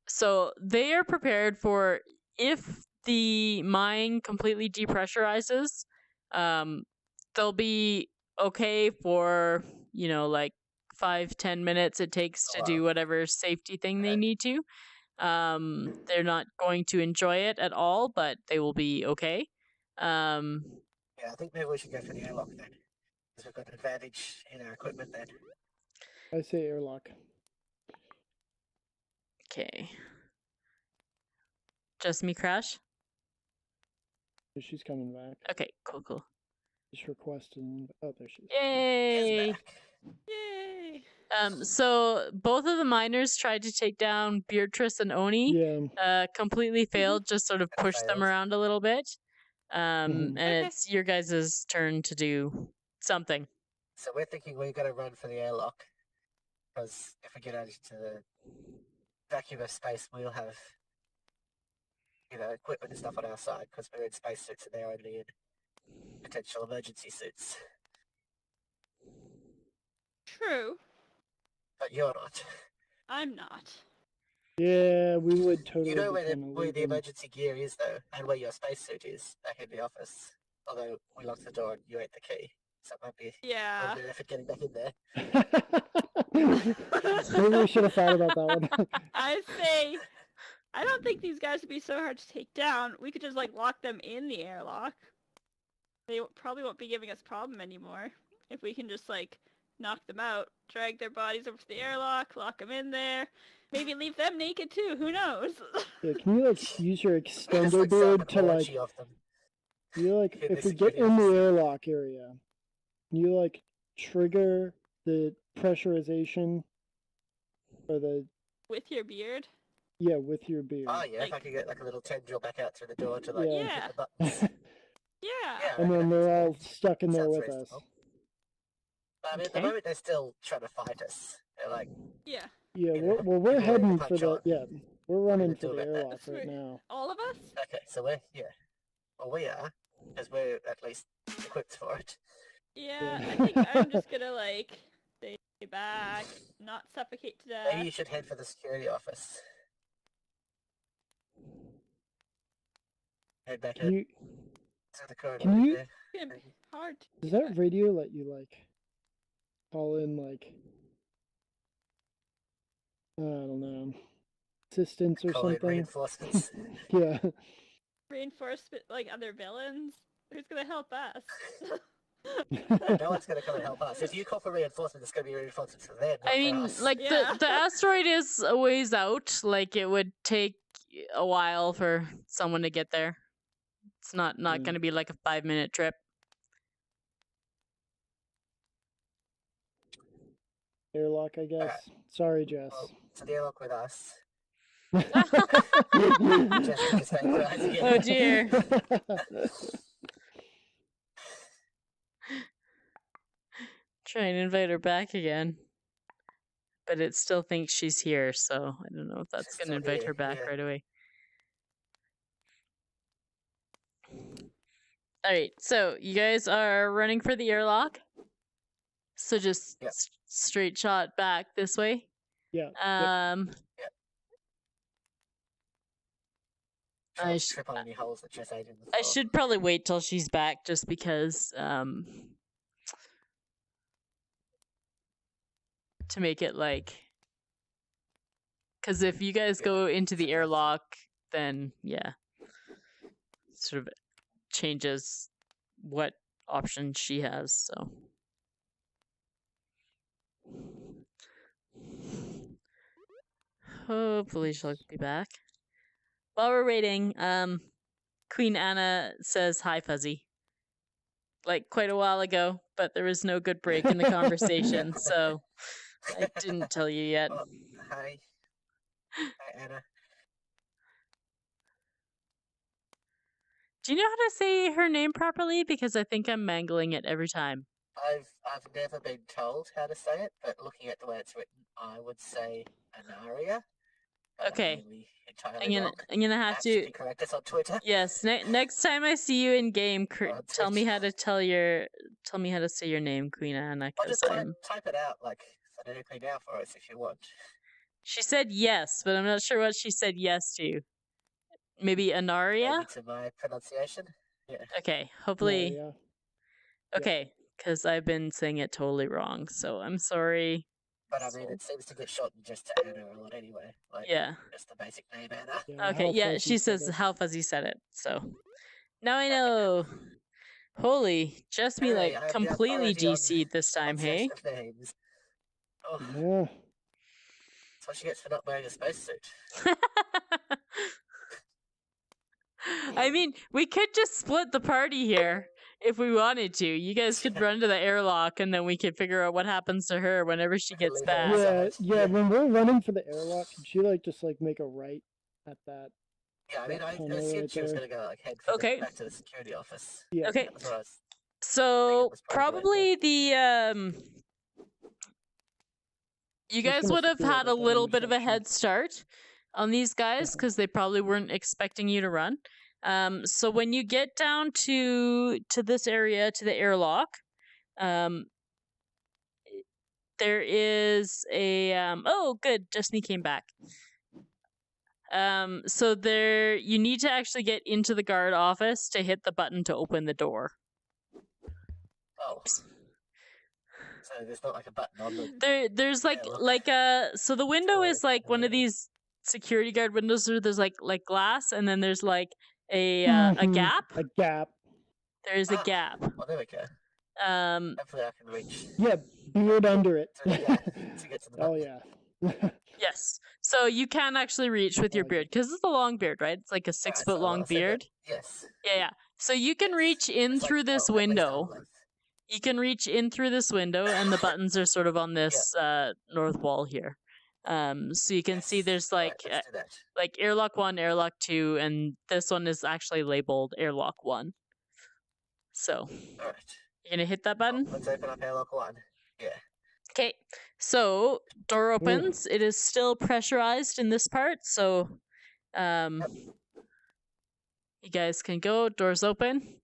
So they are prepared for if the mine completely depressurizes, they'll be okay for, like 5-10 minutes it takes to do wow. whatever safety thing they Right. need to. They're not going to enjoy it at all, but they will be okay. Yeah, I think maybe we should go for the airlock then, because we've got an advantage in our equipment then. I say airlock. Okay. Just me, Crash? She's coming back. Okay, cool. Just requesting. Oh, there she is. Yay! Yes, back. Yay! So both of the miners tried to take down Beatrice and Oni. Yeah. Completely failed. Just sort of pushed them Failed. around a little bit. And Okay. it's your guys' turn to do something. So we're thinking we're going to run for the airlock, because if we get out into the vacuum of space, we'll have, equipment and stuff on our side, because we're in spacesuits and they're only in potential emergency suits. True. But you're not. I'm not. Yeah, we would totally. You know be where the, kinda where the leaving. emergency gear is, though, and where your spacesuit is back in the office. Although we locked the door and you ate the key, so it might be a Yeah. little bit of effort getting back in there. Maybe we should have thought about that one. I say, I don't think these guys would be so hard to take down. We could just lock them in the airlock. They probably won't be giving us problem anymore if we can just knock them out, drag their bodies over to the airlock, lock them in there, maybe leave them naked too. Who knows? Yeah, can you use your Just extender set up beard an to orgy of them. you in if the we get security in the office. airlock area, you trigger the pressurization or the With your beard? with your beard. Oh yeah, if I Like- could get a little tendril back out through the door to Yeah. hit the buttons. Yeah. Yeah, And then they're all stuck in there Sounds with us. reasonable. But I mean, at Okay. the moment they're still trying to fight us. They're like, Yeah. Yeah, Yeah, we're we're heading punch for the on. we're running gonna for do the about that. airlock right now. All of us? okay, so we are, because we're at least equipped for it. Yeah, Yeah. I think I'm just gonna stay back, not suffocate to death. Maybe you should head for the security office. Head back Can you to the corridor. can you- there. It's gonna be hard to does do that radio let you call in I don't know, assistance or Call in something? reinforcements. Yeah. reinforcement other villains? Who's gonna help us? No one's going to come and help us. If you call for reinforcements, it's going to be reinforcements for them, not I for mean, us. like Yeah. the asteroid is a ways out. Like it would take a while for someone to get there. It's not Mm. going to be like a 5-minute trip. Airlock, I guess. Sorry, Jess. Well, so the airlock with us. Oh Jessica gets vaporized again. dear. Try and invite her back again. But it still thinks she's here, so I don't know if that's She's going to still invite here, her back yeah. right away. Alright, so you guys are running for the airlock. So just Yep. straight shot back this way. Yeah. Try I not to sh- trip on any holes that Jess ate in the I floor. should probably wait till she's back just because to make it like, because if you guys Yeah, go into the something like that. airlock, then yeah, sort of changes what option she has. So hopefully she'll be back. While we're waiting, Queen Anna says hi, Fuzzy. Like quite a while ago, but there was no good break in the conversation, so I didn't tell you yet. Well, hi. Hi, Anna. Do you know how to say her name properly? Because I think I'm mangling it every time. I've never been told how to say it, but looking at the way it's written, I would say Anaria. But Okay. I may be entirely wrong. I'm gonna have Perhaps to. you can correct us on Twitter. Yes, next time I see you in game, tell me Twitch. how to tell me how to say your name, Queen Anna. I'll Because just type it out like phonetically now for us if you want. she said yes, but I'm not sure what she said yes to. Maybe Anaria. Maybe to my pronunciation. Yeah. Okay, hopefully. Maria. Okay, because I've been saying it totally wrong, so I'm sorry. But I mean, it seems to get shortened just to Anna a lot anyway. Like, Yeah. just the basic name Anna. Yeah, Okay, how yeah, Fuzzy she said says it. how Fuzzy said it, so. Now I know. Holy, just me Hey, like I'm completely already on DC'd this time, hey? pronunciation of names. Oh, Yeah. that's what she gets for not wearing a spacesuit. I mean, we could just split the party here if we wanted to. You guys could run to the airlock and then we could figure out what happens to her whenever she gets Leave her back. outside. Yeah, when we're running for the airlock, could she just make a right at that? Yeah, I mean, that I tunnel assumed right she was there? going to go like head for Okay. back to the security office. Yeah. Okay, That's what I was so was probably probably the you She's guys gonna would have steal had at a that little bit of a intersection. head start on these guys because they probably weren't expecting you to run. So when you get down to this area, to the airlock, there is a oh good, just me came back. So there you need to actually get into the guard office to hit the button to open the door. Oh. So there's not like a button on the. There's like airlock. so the window is like one of Yeah. these security guard windows where there's like glass and then there's like a Mhm, gap. A gap. There is a gap. Oh, there we go. Hopefully I can reach Yeah, beard under it. to get to the Oh button. yeah. Yes. So you can actually reach with your Oh, yeah. beard because it's a long beard, right? It's like a Alright, 6-foot so long I'll say that- beard. Yes. Yeah. So you can Yes. reach in It's like, through this at least window. arm length. You can reach in through this window, and the buttons are sort of on this north wall here. So you can see Yes. there's Alright, let's do that. like airlock 1, airlock 2, and this one is actually labeled airlock 1. So Alright. you're gonna hit that Well, button. let's open up airlock 1. Yeah. Okay. So door opens. It is still pressurized in this part, so you guys can go. Doors open.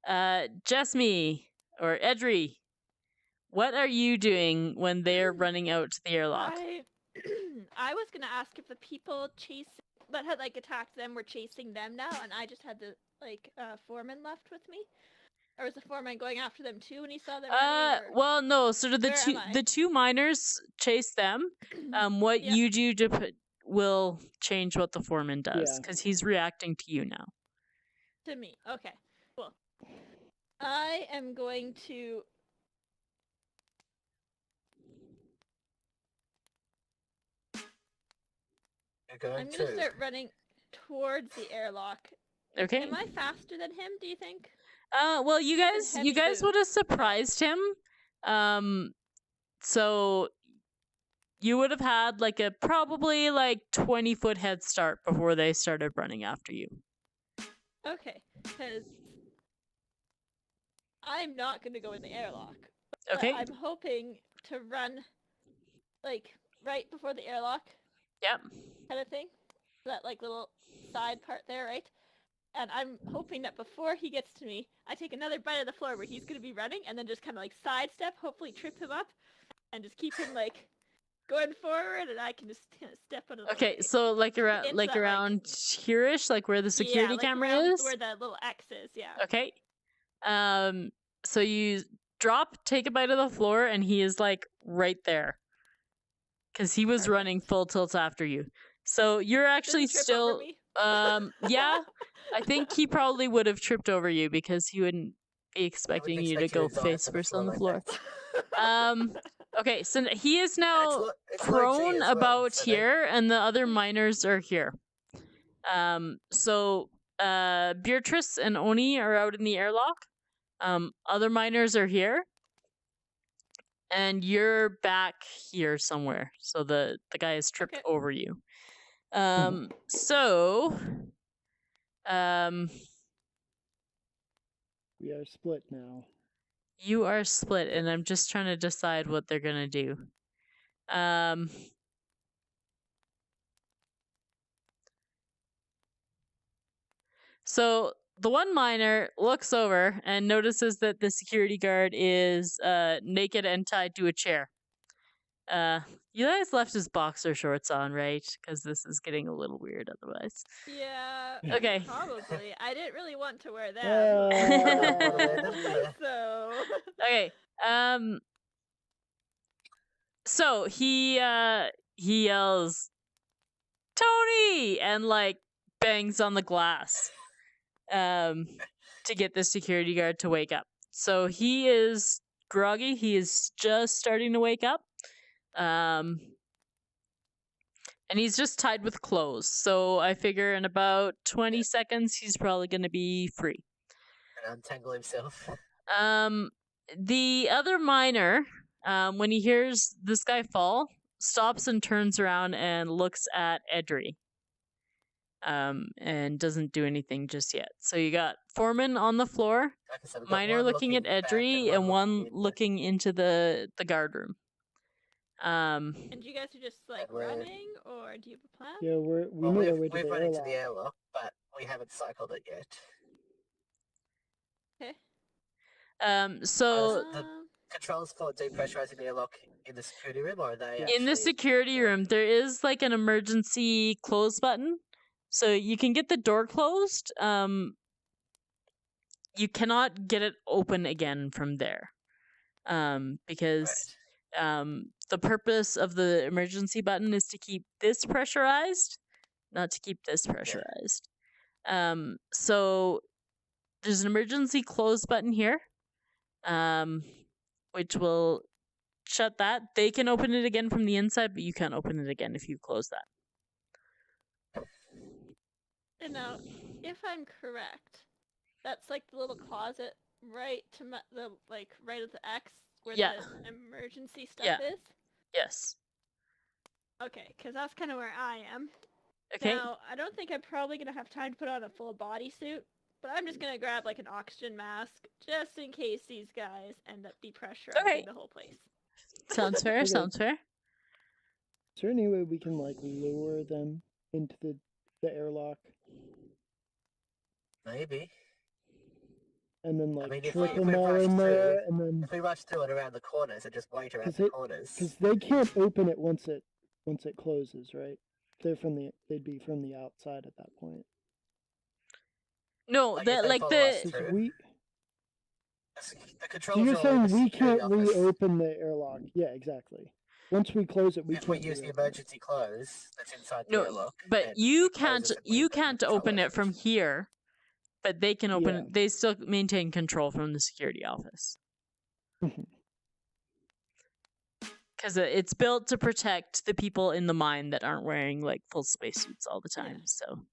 Jessme or Edri, what are you doing when they're running out to the airlock? I was gonna ask if the people that had attacked them were chasing them now, and I just had the foreman left with me, or was the foreman going after them too when he saw them? running, or... Well, no. Sort of Where am I? the two miners chase them. What Yeah. you do will change what the foreman does Yeah. because he's reacting to you now. To me, okay, cool. I am going to... You're going I'm going to to. start running towards the airlock. Okay. Am I faster than him, do you think? Well, you He's in guys heavy would have boots. surprised him. So you would have had like a probably like 20-foot head start before they started running after you. Okay, because I'm not going to go in the airlock. But Okay. I'm hoping to run, like, right before the airlock Yep. kind of thing. That, like, little side part there, right? And I'm hoping that before he gets to me, I take another bite of the floor where he's going to be running, and then just kind of, like, sidestep, hopefully trip him up, and just keep him, like, going forward, and I can just kind of step out of the Okay, way. so like around Into like that, around here-ish, like where the security like camera around is. where the little X is, yeah. Okay. So you drop, take a bite of the floor, and he is like right there. Because he was running full tilt after you. So you're actually Does he trip over still me? yeah. I think he probably would have tripped over you because he wouldn't be expecting you to go face first on the floor. Okay, so he is now it's prone low G as well, about so here, and the other miners are here. So Beatrice and Oni are out in the airlock. Other miners are here. And you're back here somewhere. So the guy has tripped over you. So We are split now. you are split, and I'm just trying to decide what they're gonna do. So the one miner looks over and notices that the security guard is naked and tied to a chair. You guys left his boxer shorts on, right? Because this is getting a little weird otherwise. Yeah, Okay. probably. I didn't really want to wear them. So... Okay. So he yells, "Tony!" and like bangs on the glass to get the security guard to wake up. So he is groggy. He is just starting to wake up. And he's just tied with clothes. So I figure in about 20 seconds he's probably going to be free. And untangle himself. The other miner, when he hears this guy fall, stops and turns around and looks at Edry. And doesn't do anything just yet. So you got Foreman on the floor, Like I said, we've got miner one looking at back Edry, and one in. looking into the guard room. And you guys are just like we're- running, or do you have a plan? Yeah, we Well, made our way we've to the run into airlock. the airlock, but we haven't cycled it yet. So The controls for depressurizing the airlock in the security room, or are they in the actually- security room, there is like an emergency close button. So you can get the door closed. You cannot get it open again from there. Because the purpose of the emergency button is to keep this pressurized, not to keep this pressurized. So there's an emergency close button here, which will shut that. They can open it again from the inside, but you can't open it again if you close that. And now, if I'm correct, that's like the little closet right to the like right of the X where Yeah. the emergency stuff Yeah. is. Yes. Okay, because that's kind of where I am. Okay. Now, I don't think I'm probably gonna have time to put on a full bodysuit, but I'm just gonna grab like an oxygen mask just in case these guys end up depressurizing Okay. the whole place. Sounds fair. Okay. Sounds fair. Is there any way we can like lure them into the airlock Maybe. and then like mean, if trip we them while rush in there, through- and then If we rush through it around the corners and just wait around 'Cause the it- corners, because they can't open it once it closes, right? They'd be from the outside at that point. No, Like, the if they like follow us the through. We the so controls you're are all in saying the we can't security office. reopen the airlock? Yeah, exactly. Once we close it, we If we can't use the reopen it. emergency close that's inside the no, airlock, but then you it closes can't and we you can can't control open it from here. but they can open. Yeah. They still maintain control from the security office Mhm. because it's built to protect the people in the mine that aren't wearing like full spacesuits all the Yeah. time. So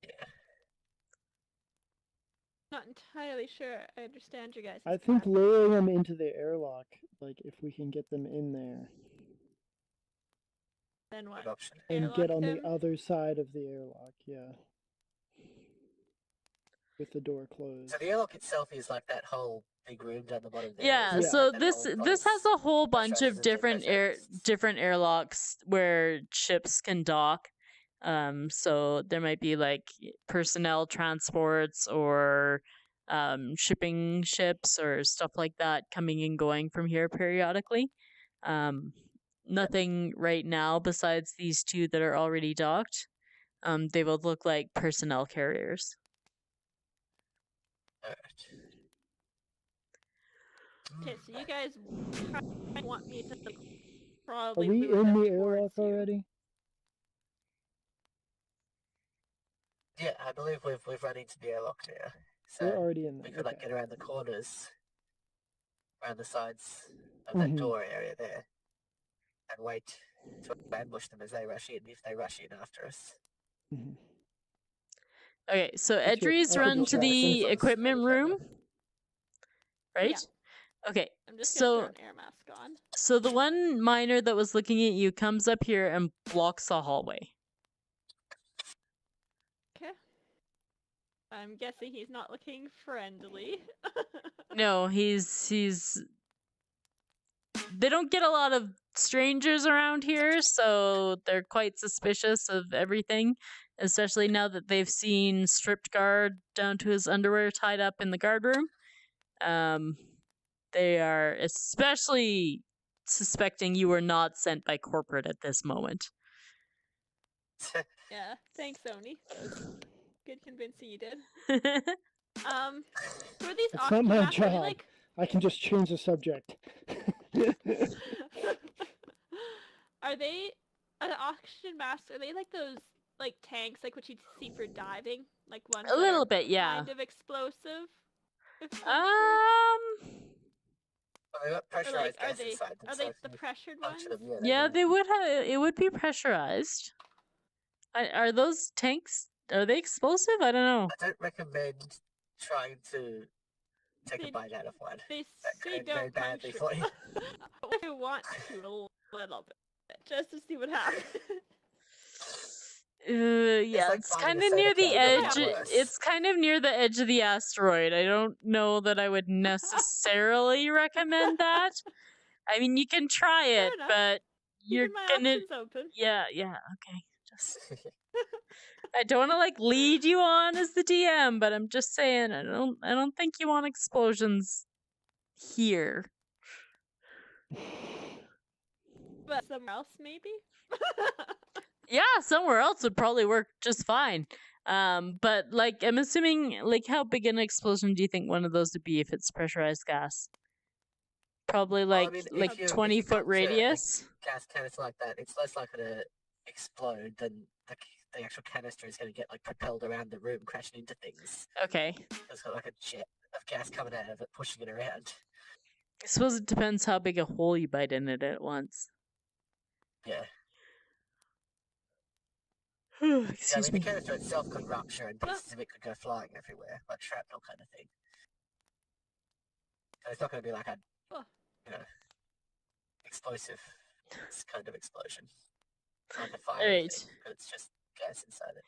Yeah. Not entirely sure I understand you guys. I think lowering them into the airlock, like if we can get them in there Then what? Good option. and get Airlock on them? the other side of the airlock, yeah. With the door closed. So the airlock itself is like that whole big room down the bottom there. yeah, Yeah. so That this all this has goes a whole bunch of pressurizes and different airlocks where ships can dock. So there might be like personnel transports or shipping ships or stuff like that coming and going from here periodically. Nothing right now besides these two that are already docked. They would look like personnel carriers. Alright. Okay, so you guys want me to Are probably we lure in them the towards airlock you. already? Yeah, I believe we've run into the airlock now. We're So already in we there. could like Okay. get around the corners, around the sides of that Mhm. door area there, and wait to ambush them as they rush in. If they rush in after us, Mhm. Okay, so That's good. Edries I run think to we'll try the it. equipment room, right? Yeah. Okay, I'm just so gonna throw an air mask on. so the one miner that was looking at you comes up here and blocks the hallway. Okay. I'm guessing he's not looking friendly. No, he's they don't get a lot of strangers around here, so they're quite suspicious of everything, especially now that they've seen stripped guard down to his underwear tied up in the guard room. They are especially suspecting you were not sent by corporate at this moment. Yeah, thanks, Oni. That was good convincing you did. Who are these It's not oxygen my masks? Are they job. like I can just change the subject. are the oxygen masks, are they like those like tanks like what you'd see for diving? Like ones A that little are bit, yeah. kind of explosive? If pressured? Well, they got Or pressurized like gas inside them, are so they if the you pressured ones? function them, Yeah, will. they would have. It would be pressurized. Are those tanks? Are they explosive? I don't know. I don't recommend trying to take They- a bite out of one. They That say could end very don't badly puncture. for you. I want to a little bit just to see what happens. Yeah, like it's biting kind a of soda near the can, but edge. worse. It's kind of near the edge of the asteroid. I don't know that I would necessarily recommend that. I mean, you can try Fair it, enough. but you're Keeping my gonna. options open. Yeah, okay. Just I don't want to like lead you on as the DM, but I'm just saying I don't think you want explosions here. But somewhere else, maybe? Yeah, somewhere else would probably work just fine. But like I'm assuming, like, how big an explosion do you think one of those would be if it's pressurized gas? Probably Well, I like mean, like if you 20-foot got to, radius. gas canister like that, it's less likely to explode than the actual canister is going to get like propelled around the room, crashing into things. Okay. It's got like a jet of gas coming out of it, pushing it around. I suppose it depends how big a hole you bite in it at once. Yeah. Excuse Yeah, I mean, me. the canister itself could rupture and pieces of it could go flying everywhere, like shrapnel kind of thing. So it's not going to be like a, Oh. you know, explosive kind of explosion. Like a fire Alright. thing, because it's just gas inside it.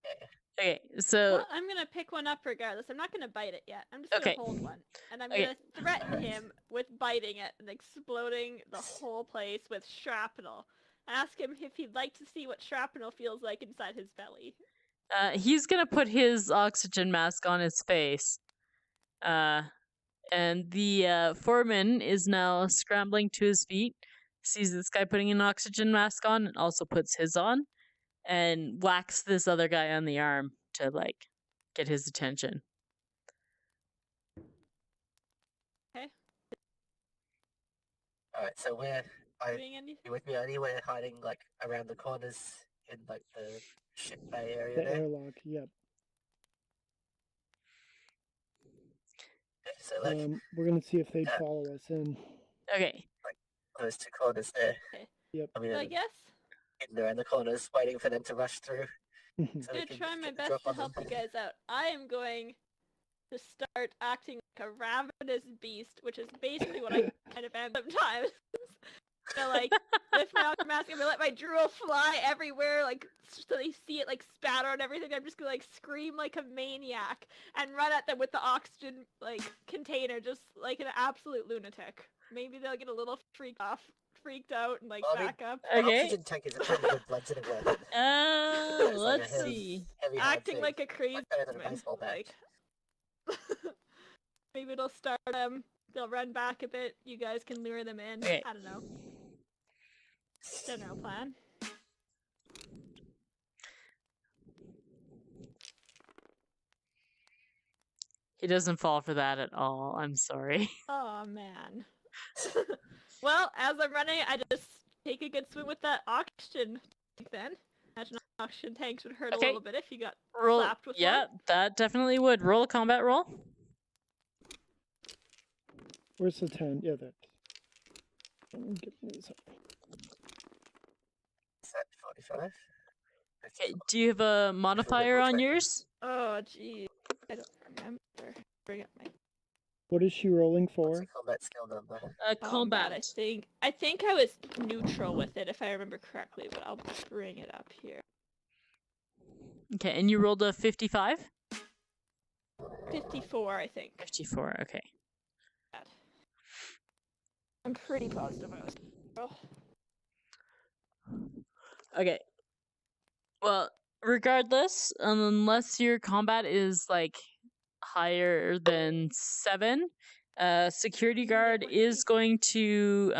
Yeah. Okay, so Well, I'm gonna pick one up regardless. I'm not gonna bite it yet. I'm just gonna Okay. hold one. And I'm Okay. gonna threaten Alright. him with biting it and exploding the whole place with shrapnel. Ask him if he'd like to see what shrapnel feels like inside his belly. he's gonna put his oxygen mask on his face. And the foreman is now scrambling to his feet, sees this guy putting an oxygen mask on, and also puts his on, and whacks this other guy on the arm to like get his attention. Alright, so Doing anything? you with me, Oni? We're hiding like around the corners in like the ship bay area The there. airlock, yep. So like We're gonna see if they'd follow us in. Okay. those two corners there. Yep. I mean, So I guess hidden around the corners, waiting for them to rush through. So I'm we gonna can try my get the best drop to on them. help you guys out. I am going to start acting like a ravenous beast, which is basically what I kind of am sometimes. To like lift my oxygen mask and let my drool fly everywhere, like so they see it like spatter on everything. I'm just gonna like scream like a maniac and run at them with the oxygen like container, just like an absolute lunatic. Maybe they'll get a little freaked out, and like Well, I mean, back up. The Okay. oxygen tank is a pretty good bludgeoning weapon. It's like a Let's heavy, see. heavy hard Acting thing. like a crazy Much better than a woman, baseball bat. like maybe it'll start them. They'll run back a bit. You guys can lure them in. Okay. I don't know. General plan. He doesn't fall for that at all. I'm sorry. Oh man. Well, as I'm running, I just take a good swim with that oxygen tank then. Imagine oxygen tanks would hurt Okay. a little bit if you got Roll. slapped with Yeah, one. that definitely would. Roll a combat roll. Where's the 10? Yeah, that. Get these up. Is that 45? Okay. Do you have a modifier on yours? Oh geez. I don't remember. Bring up my What is she rolling What's for? the combat skill number? Combat. I think I was neutral with it if I remember correctly, but I'll bring it up here. Okay, and you rolled a 55? 54, I think. 54, okay. I'm pretty positive I was neutral. Okay. Well, regardless, unless your combat is like higher than 7, security guard is going to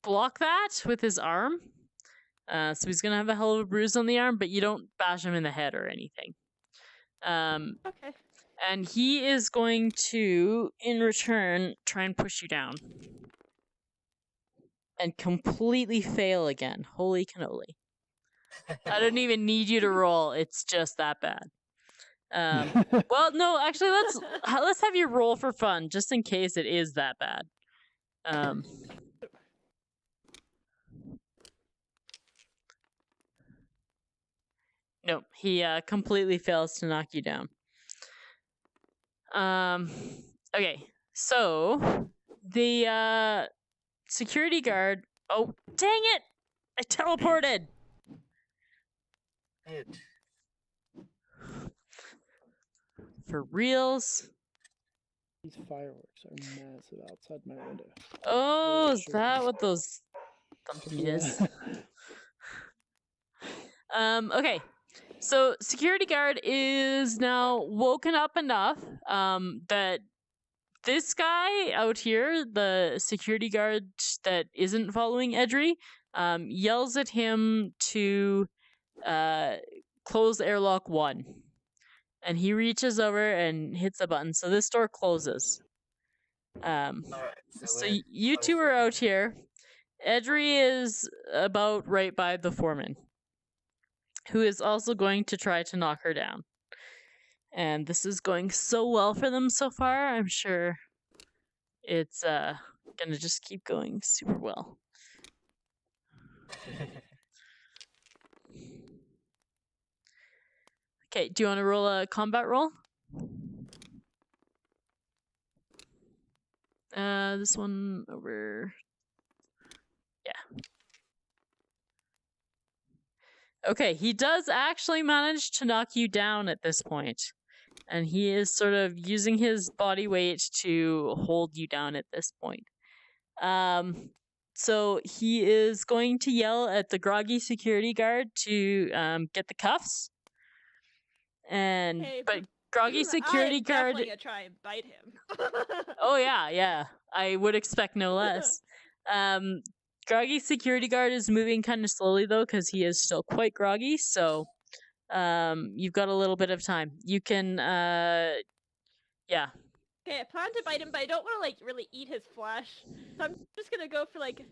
block that with his arm. So he's gonna have a hell of a bruise on the arm, but you don't bash him in the head or anything. Okay. And he is going to, in return, try and push you down. And completely fail again. Holy cannoli. I don't even need you to roll. It's just that bad. Well, no, actually, let's have you roll for fun, just in case it is that bad. No, he completely fails to knock you down. Okay, so the security guard. Oh, dang it! I teleported. Dude. For reals. These fireworks are massive outside my window. Oh, is Sure. that what those thumpy is? Okay. So security guard is now woken up enough that this guy out here, the security guard that isn't following Edry, yells at him to close airlock 1. And he reaches over and hits a button. So this door closes. Alright, So we're you two close are then. out here. Edry is about right by the foreman, who is also going to try to knock her down. And this is going so well for them so far. I'm sure it's gonna just keep going super well. Okay, do you want to roll a combat roll? This one over. Yeah. Okay, he does actually manage to knock you down at this point. And he is sort of using his body weight to hold you down at this point. So he is going to yell at the groggy security guard to get the cuffs. And Hey, but groggy security I'm guard. definitely gonna try and bite him. Oh yeah. I would expect no less. Groggy security guard is moving kind of slowly though, because he is still quite groggy. So, you've got a little bit of time. You can, yeah. Okay, I plan to bite him, but I don't want to like really eat his flesh. So I'm just gonna go for like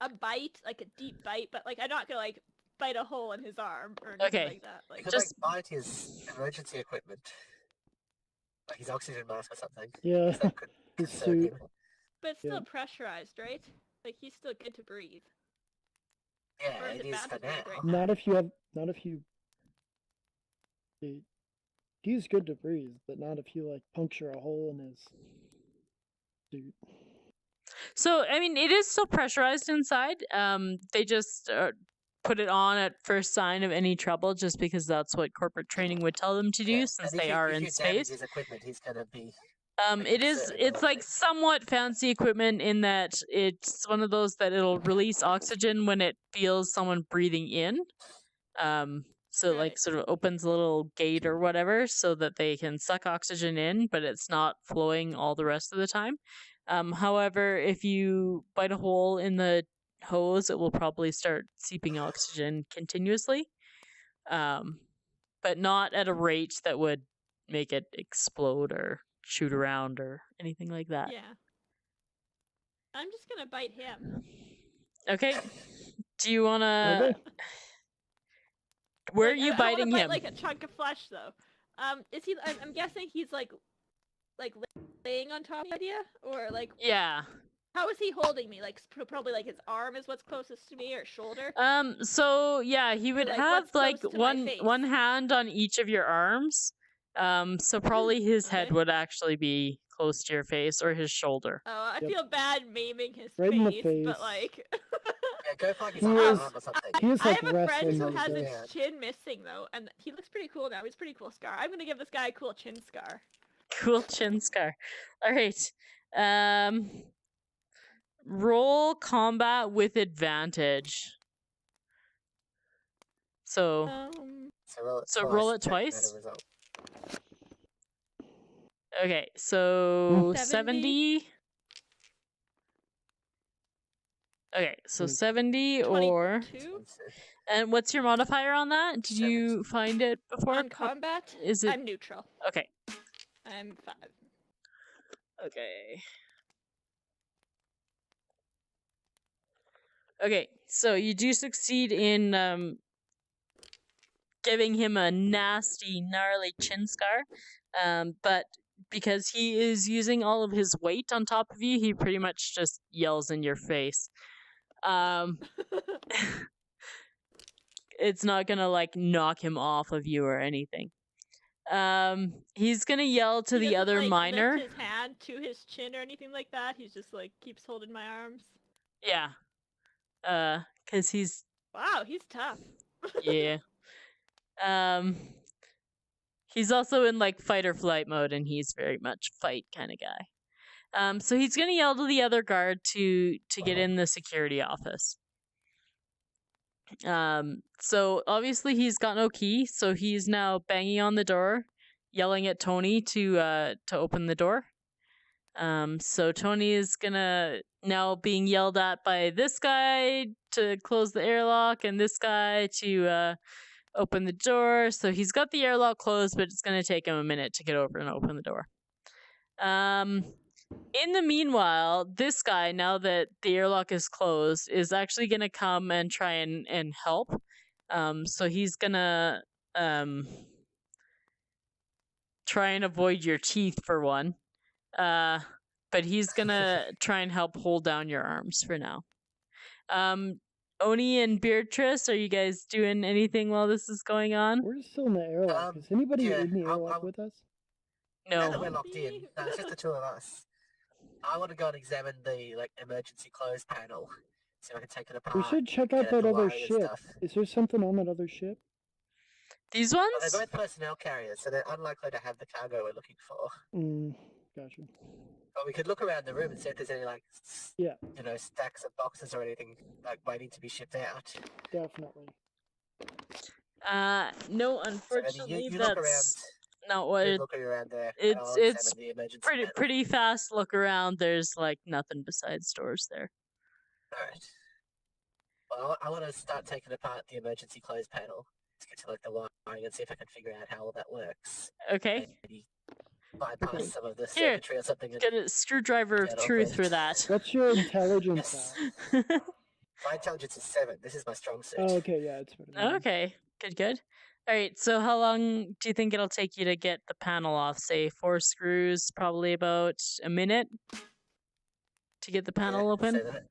a bite, like a deep bite, but like I'm not gonna like bite a hole in his arm or anything Okay. like that. You Like could Just- like bite his emergency equipment. like his oxygen mask or something. Yeah, 'cause that could his conserve suit. him. But it's still Yeah. pressurized, right? Like he's still good to breathe. Yeah, Or is it it is bad for to breathe now. right Not if you have. Not if you. He's good to breathe, but not if you like puncture a hole in his suit. So, I mean, it is still pressurized inside. They just put it on at first sign of any trouble, just because that's what corporate training would tell them to do, Yeah, since and they are if in you damage space. his equipment, he's gonna be. It is. concerned, It's I like think. somewhat fancy equipment in that it's one of those that it'll release oxygen when it feels someone breathing in. So it, like, Right. sort of opens a little gate or whatever, so that they can suck oxygen in, but it's not flowing all the rest of the time. However, if you bite a hole in the hose, it will probably start seeping oxygen continuously, but not at a rate that would make it explode or shoot around or anything like that. Yeah. I'm just gonna bite him. Okay. Do you wanna? Okay. Where are Like, you I biting wanna him? bite like a chunk of flesh though. Is he? I'm guessing he's like laying on top of the idea, or like Yeah. how is he holding me? Like probably like his arm is what's closest to me, or shoulder. So yeah, he would like, have what's like close to my one face? hand on each of your arms. So probably his head Okay. would actually be close to your face, or his shoulder. Oh, I Yep. feel bad maiming his Right in the face, but face. like. Yeah, go find his He other is- arm or something. He was I like have a friend wrestling who those has days. his chin missing though, and he looks pretty cool now. He's a pretty cool scar. I'm gonna give this guy a cool chin scar. Cool chin scar. All right. Roll combat with advantage. So So roll it check the better twice? result. okay, so 70. 70. Okay, so Mm. 70 or 22 and what's your modifier on that? Did you find it before? on combat. Is it I'm neutral. okay? I'm 5. Okay. Okay, so you do succeed in giving him a nasty, gnarly chin scar, but because he is using all of his weight on top of you, he pretty much just yells in your face. It's not gonna like knock him off of you or anything. He's gonna yell to He the doesn't, other like, miner. lift his hand to his chin or anything like that. He's just like keeps holding my arms. Yeah. Cause he's Wow, he's tough. yeah. He's also in like fight or flight mode, and he's very much fight kind of guy. So he's gonna yell to the other guard to get in the security office. So obviously he's got no key, so he's now banging on the door, yelling at Tony to open the door. So Tony is gonna now being yelled at by this guy to close the airlock and this guy to open the door. So he's got the airlock closed, but it's gonna take him a minute to get over and open the door. In the meanwhile, this guy, now that the airlock is closed, is actually gonna come and try and help. So he's gonna try and avoid your teeth for one. But he's gonna try and help hold down your arms for now. Oni and Beatrice, are you guys doing anything while this is going on? We're still in the airlock. Is anybody yeah, in the I'll- airlock with us? Now that No. we're locked in, no, it's just the two of us. I want to go and examine the emergency close panel, so I can take it apart. We should check get out at that the other wiring and ship. stuff. Is there something on that other ship? These Well, ones? they're both personnel carriers, so they're unlikely to have the cargo we're looking for. Gotcha. But we could look around the room and see if there's any Yeah. stacks of boxes or anything waiting to be shipped out. Definitely. No, So Eddie, unfortunately, you look around. that's not what You look around there. and it's- I'll it's examine the emergency pretty panel. pretty fast look around. There's like nothing besides doors there. Alright. Well, I want to start taking apart the emergency close panel to get to the wiring and see if I can figure out how all that works. Okay. Maybe bypass some of the Here, circuitry or something. And Get a screwdriver of Get truth open. for that. What's your intelligence Yes. at? my intelligence is 7. This is my strong suit. Oh, okay, yeah, it's better than mine. Okay. Good. All right, so how long do you think it'll take you to get the panel off? Say 4 screws, probably about a minute to get the panel open? Say that.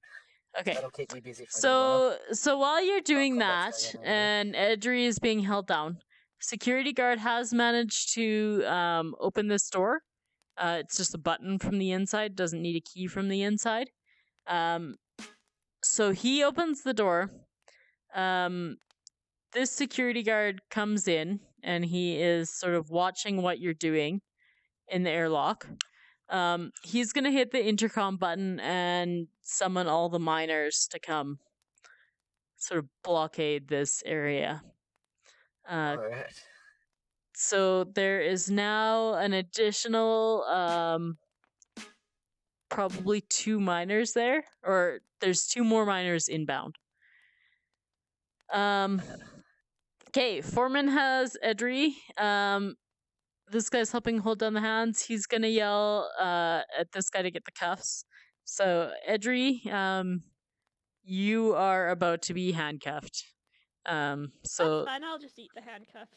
Okay. That'll keep me busy for a little while. So while you're doing combat's that going on over and Edry is being held down, security guard has managed to open this door. It's just a button from the inside, doesn't need a key from the inside. So he opens the door. This security guard comes in and he is sort of watching what you're doing in the airlock. He's gonna hit the intercom button and summon all the miners to come sort of blockade this area. Alright. So there is now an additional probably 2 miners there, or there's 2 more miners inbound. Okay, Foreman has Edry. This guy's helping hold down the hands. He's gonna yell at this guy to get the cuffs. So Edry, you are about to be handcuffed. That's So fine. I'll just eat the handcuffs.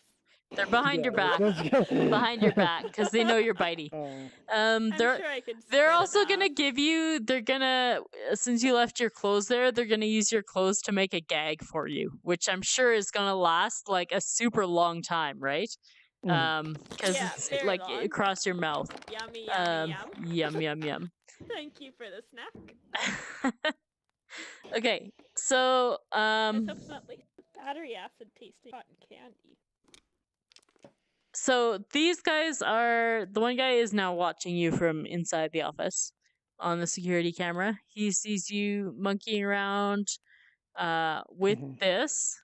they're behind your back. let's go. Behind your back, because they know you're bitey. Oh, I'm They're sure I could. they're spit also it gonna out. give you. They're gonna since you left your clothes there, they're gonna use your clothes to make a gag for you, which I'm sure is gonna last like a super long time, right? Because Yeah, it's very like long. across your mouth. Yummy, yummy, yum. Yum. Thank you for the snack. Okay, so I hope it's not like battery acid tasting cotton candy. so these guys are the one guy is now watching you from inside the office on the security camera. He sees you monkeying around with Mhm. this,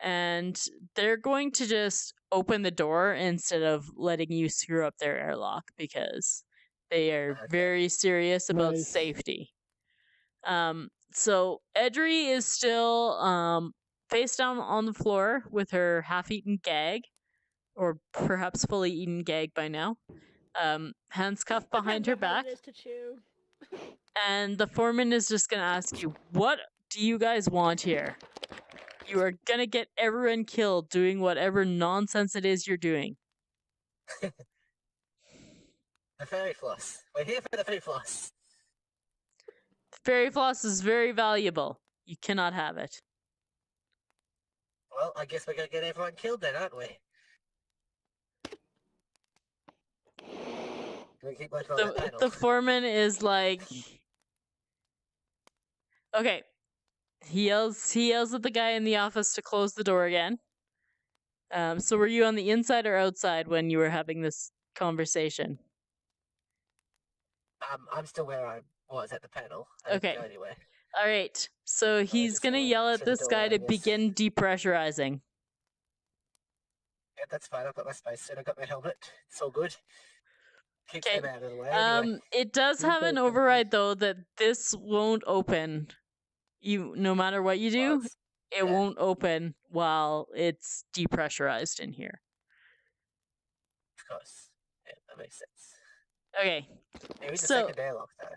and they're going to just open the door instead of letting you screw up their airlock because they are Okay. very serious about Nice. safety. So Edry is still face down on the floor with her half-eaten gag, or perhaps fully eaten gag by now. Hands cuffed behind her back, Is to chew. and the foreman is just gonna ask you, "What do you guys want here? You are gonna get everyone killed doing whatever nonsense it is you're doing." The fairy floss. We're here for the fairy floss. Fairy floss is very valuable. You cannot have it. Well, I guess we're gonna get everyone killed then, aren't we? Can we keep working on that panel? The foreman is like, okay. He yells at the guy in the office to close the door again. So were you on the inside or outside when you were having this conversation? I'm still where I was at the panel. I didn't Okay. go anywhere. All right. So he's just gonna go yell to at the this door, guy I to guess. begin depressurizing. Yeah, that's fine. I've got my spacesuit. I've got my helmet. It's all good. Keeps Okay. them out of the way. Anyway. It does You're have an both gonna override though that this won't open. No matter what you do, Well, it's- it yeah. won't open while it's depressurized in here. Of course. Yeah, that makes sense. Okay. Maybe the So- second airlock though.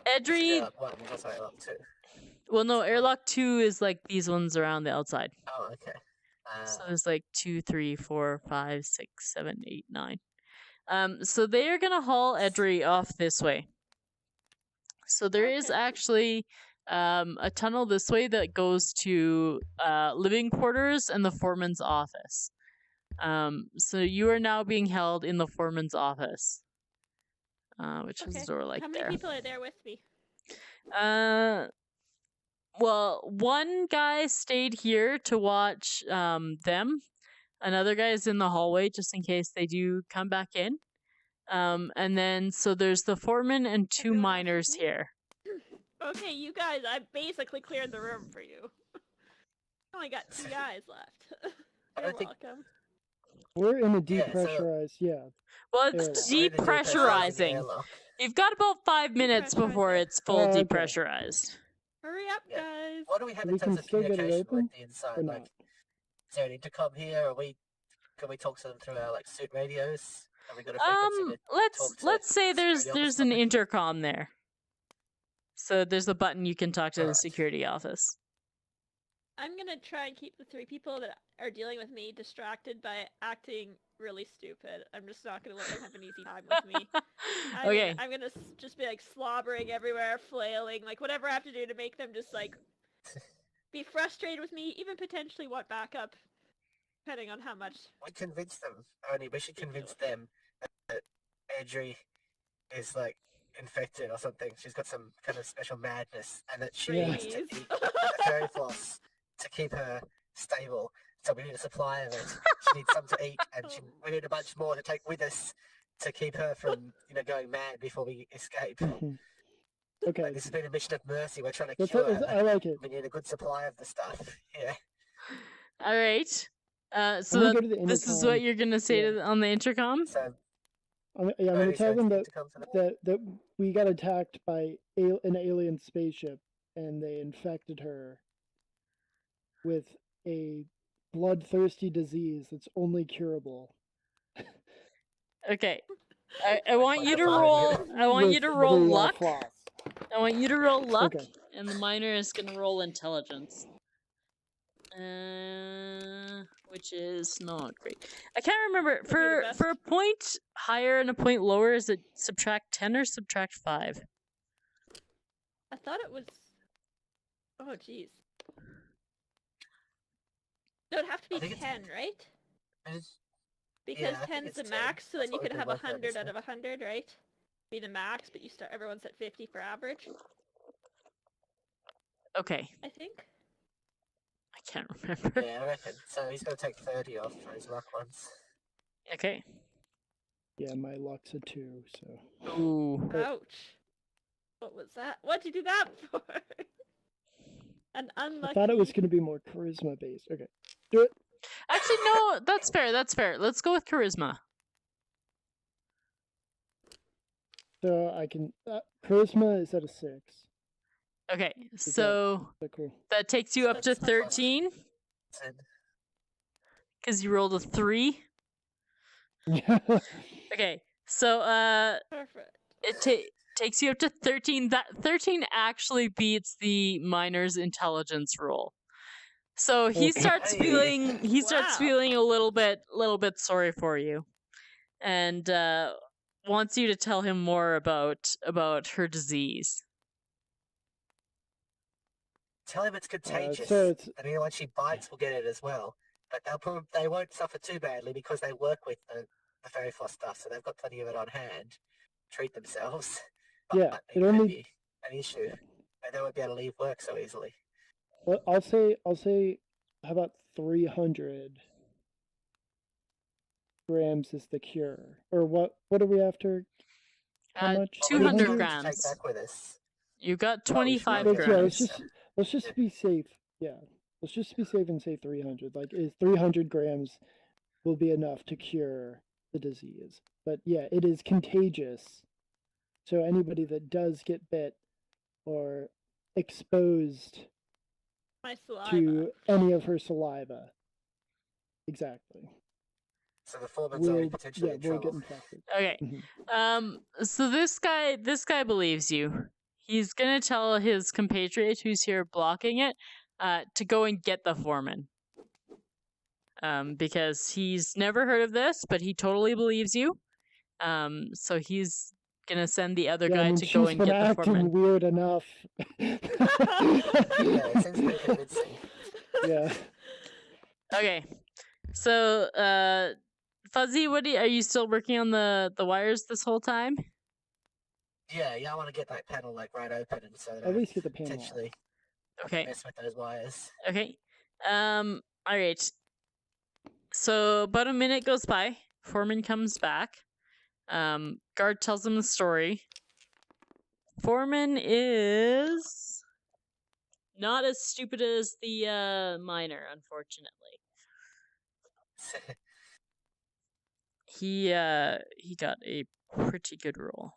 Edry. Airlock 1 is also airlock 2. Well, no, airlock 2 is like these ones around the outside. Oh, okay. So there's like 2, 3, 4, 5, 6, 7, 8, 9. So they are gonna haul Edry off this way. So there is Okay. actually a tunnel this way that goes to living quarters and the foreman's office. So you are now being held in the foreman's office, which has Okay. a door like How many there. people are there with me? Well, one guy stayed here to watch them. Another guy is in the hallway just in case they do come back in. And then so there's the foreman and 2 Everyone else with miners me? here. Okay, you guys, I basically cleared the room for you. I only got 2 guys left. I You're don't think- welcome. we're in a Yeah, so- depressurized, yeah. Well, it's Airlock. We're in the depressurizing. airlock. You've got about 5 minutes before Depressurizing. it's full Oh, okay. depressurized. Hurry up, Yeah. guys. What do we have We in can terms of still get it communication open with the inside? or Like, not? is there an intercom here? Can we talk to them through our like suit radios? Have we got a frequency to talk to Let's say there's security office an something? intercom there. So there's a button you can talk to the Alright. security office. I'm gonna try and keep the 3 people that are dealing with me distracted by acting really stupid. I'm just not gonna let them have an easy time with me. Okay. I'm gonna just be like slobbering everywhere, flailing, like whatever I have to do to make them just like be frustrated with me, even potentially want backup, depending on how much. We convince them. Only we should convince them that Adri is like infected or something. She's got some kind of special madness, and that she needs to Freeze. eat a fairy floss to keep her stable. So we need a supply of it. She needs some to eat, and we need a bunch more to take with us to keep her from, going mad before we escape. Mhm. Okay. Like, this has been a mission of mercy. We're trying to That's cure it, her. I like it. We need a good supply of the stuff. Yeah. All right. So I'm gonna that, go to the this is intercom. what you're gonna say Yeah. to on the intercom. So I'm gonna Bernie's tell going them to the that, intercom for that. that we got attacked by an alien spaceship, and they infected her with a bloodthirsty disease that's only curable. Okay. I want you to Like, roll. I want you to roll the, luck. floss. I want you to roll luck, Okay. and the miner is gonna roll intelligence. Which is not great. I can't remember Could be the best. for a point higher and a point lower. Is it subtract 10 or subtract 5? I thought it was. Oh, jeez. No, it'd have to I be think it's- 10, right? It's- Because I think 10's the it's 10. max, so That's then you what we could can have work out 100 out instead. of 100, right? Be the max, but everyone's at 50 for average, Okay, I think. I can't remember. Yeah, I reckon. So he's going to take 30 off for his luck ones. Okay. Yeah, my luck's a 2, so. Ooh. Ouch. What was that? What'd you do that for? An unlucky. I thought it was going to be more charisma based. Okay. Do it. Actually, no. That's fair. That's fair. Let's go with charisma. So I can. Charisma is at a 6. Okay, that- so Is that cool? that takes you up to That's plus 13 10. because you rolled a 3. Yeah. Okay, so Perfect. it takes you up to 13. That 13 actually beats the miner's intelligence roll. So he Okay. starts Hey. feeling Wow. a little bit sorry for you, and wants you to tell him more about her disease. Tell him it's contagious. so it's- And anyone she bites will get it as well. But they won't suffer too badly because they work with the fairy floss stuff, so they've got plenty of it on hand. Treat themselves. But Yeah, it it could only- be an issue. And they won't be able to leave work so easily. Well, I'll say, how about 300 grams is the cure? Or what are we after? How much? 200 Well, we grams. need to take back with us. You got Oh, we should 25 really Yeah, grams. let's just be safe. Yeah. Let's just be safe and say 300. Like, is 300 grams will be enough to cure the disease. But yeah, it is contagious. So anybody that does get bit or exposed My saliva. to any of her saliva. Exactly. So the foreman's already Will potentially in will get trouble. infected. Okay. Mhm. So this guy believes you. He's gonna tell his compatriot who's here blocking it, to go and get the foreman. Because he's never heard of this, but he totally believes you. So he's gonna send the other Yeah, guy I mean, to go she's and been get the acting foreman. weird enough. Yeah, it seems pretty convincing. Yeah. Okay. So, Fuzzy, are you still working on the wires this whole time? Yeah, I want to get that panel like right open, and so that At I least get the panel off. potentially Okay. mess with those wires. Okay. All right. So about a minute goes by. Foreman comes back. Guard tells him the story. Foreman is not as stupid as the miner, unfortunately. He got a pretty good roll.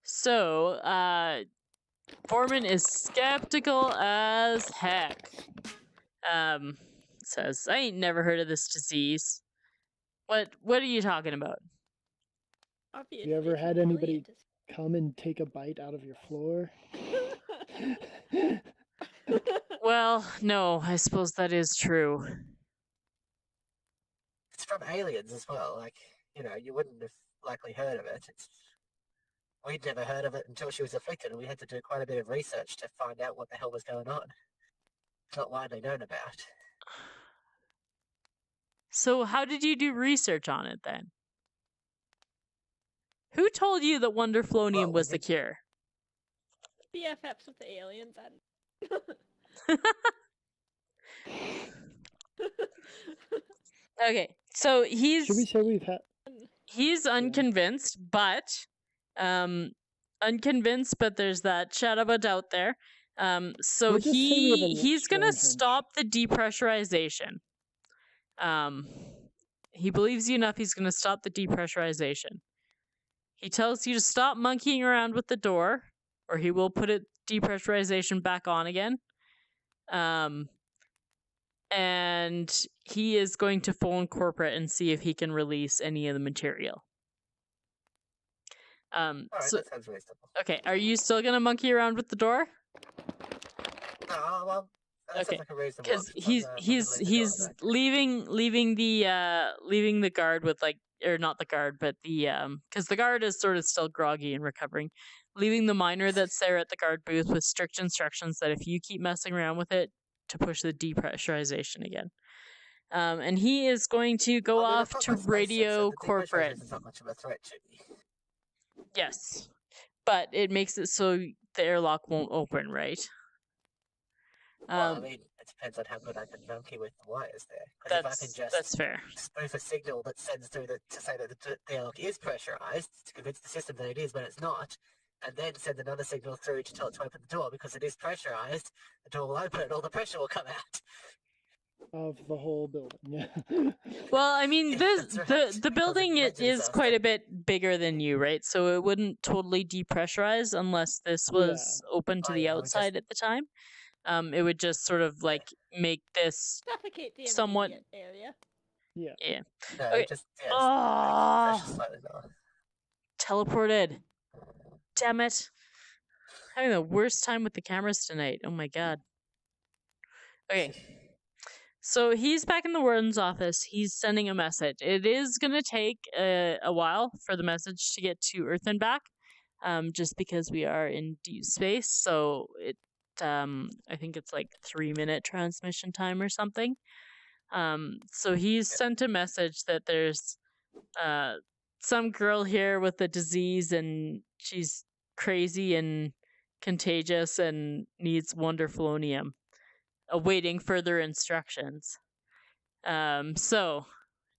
So Foreman is skeptical as heck. Says, I ain't never heard of this disease. What are you talking about? Obviously, You ever it's had a anybody brilliant come and take a bite out of your floor? Well, no, I suppose that is true. It's from aliens as well. Like, you wouldn't have likely heard of it. We'd never heard of it until she was afflicted, and we had to do quite a bit of research to find out what the hell was going on. It's not widely known about. So how did you do research on it then? Who told you that Wonderflonium Well, was the cure? BFFs with the aliens and Okay, so Should we he's say we've had? unconvinced, but there's that shadow of a doubt there. So We'll just say we have a he's gonna strong hunch. stop the depressurization. He believes you enough. He's gonna stop the depressurization. He tells you to stop monkeying around with the door, or he will put it depressurization back on again. And he is going to phone corporate and see if he can release any of the material. Alright, So, that sounds reasonable. okay, are you still gonna monkey around with the door? No, well, that Okay, sounds like a reasonable because option. he's I'm gonna he's leave the door he's open. leaving the guard with or not the guard, but the because the guard is sort of still groggy and recovering, leaving the miner that's there at the guard booth with strict instructions that if you keep messing around with it, to push the depressurization again. And he is going to go I mean, I've off got to my space sensor, radio the corporate. depressurization is not much of a threat to me. Yes, but it makes it so the airlock won't open, right? Well, I mean, it depends on how good I can monkey with the wires there. Because if I can that's just fair. spoof a signal that sends through to say that the airlock is pressurized, to convince the system that it is when it's not, and then send another signal through to tell it to open the door because it is pressurized, the door will open and all the pressure will come out. Of the whole building. Yeah. Well, I mean, Yeah, this that's right. the building Cause it is quite a bit bigger than you, right? So it wouldn't totally depressurize unless this was open to Oh, the yeah, I would just- outside at the time. It would just sort of like make this suffocate the somewhat. immediate area. Yeah. Yeah. No, Okay. just make Oh, pressure slightly lower. teleported. Damn it. Having the worst time with the cameras tonight. Oh my god. Okay. So he's back in the warden's office. He's sending a message. It is going to take a while for the message to get to Earth and back, just because we are in deep space. So I think it's like 3-minute transmission time or something. So he's sent a message that there's some girl here with a disease and she's crazy and contagious and needs Wonderflonium, awaiting further instructions. So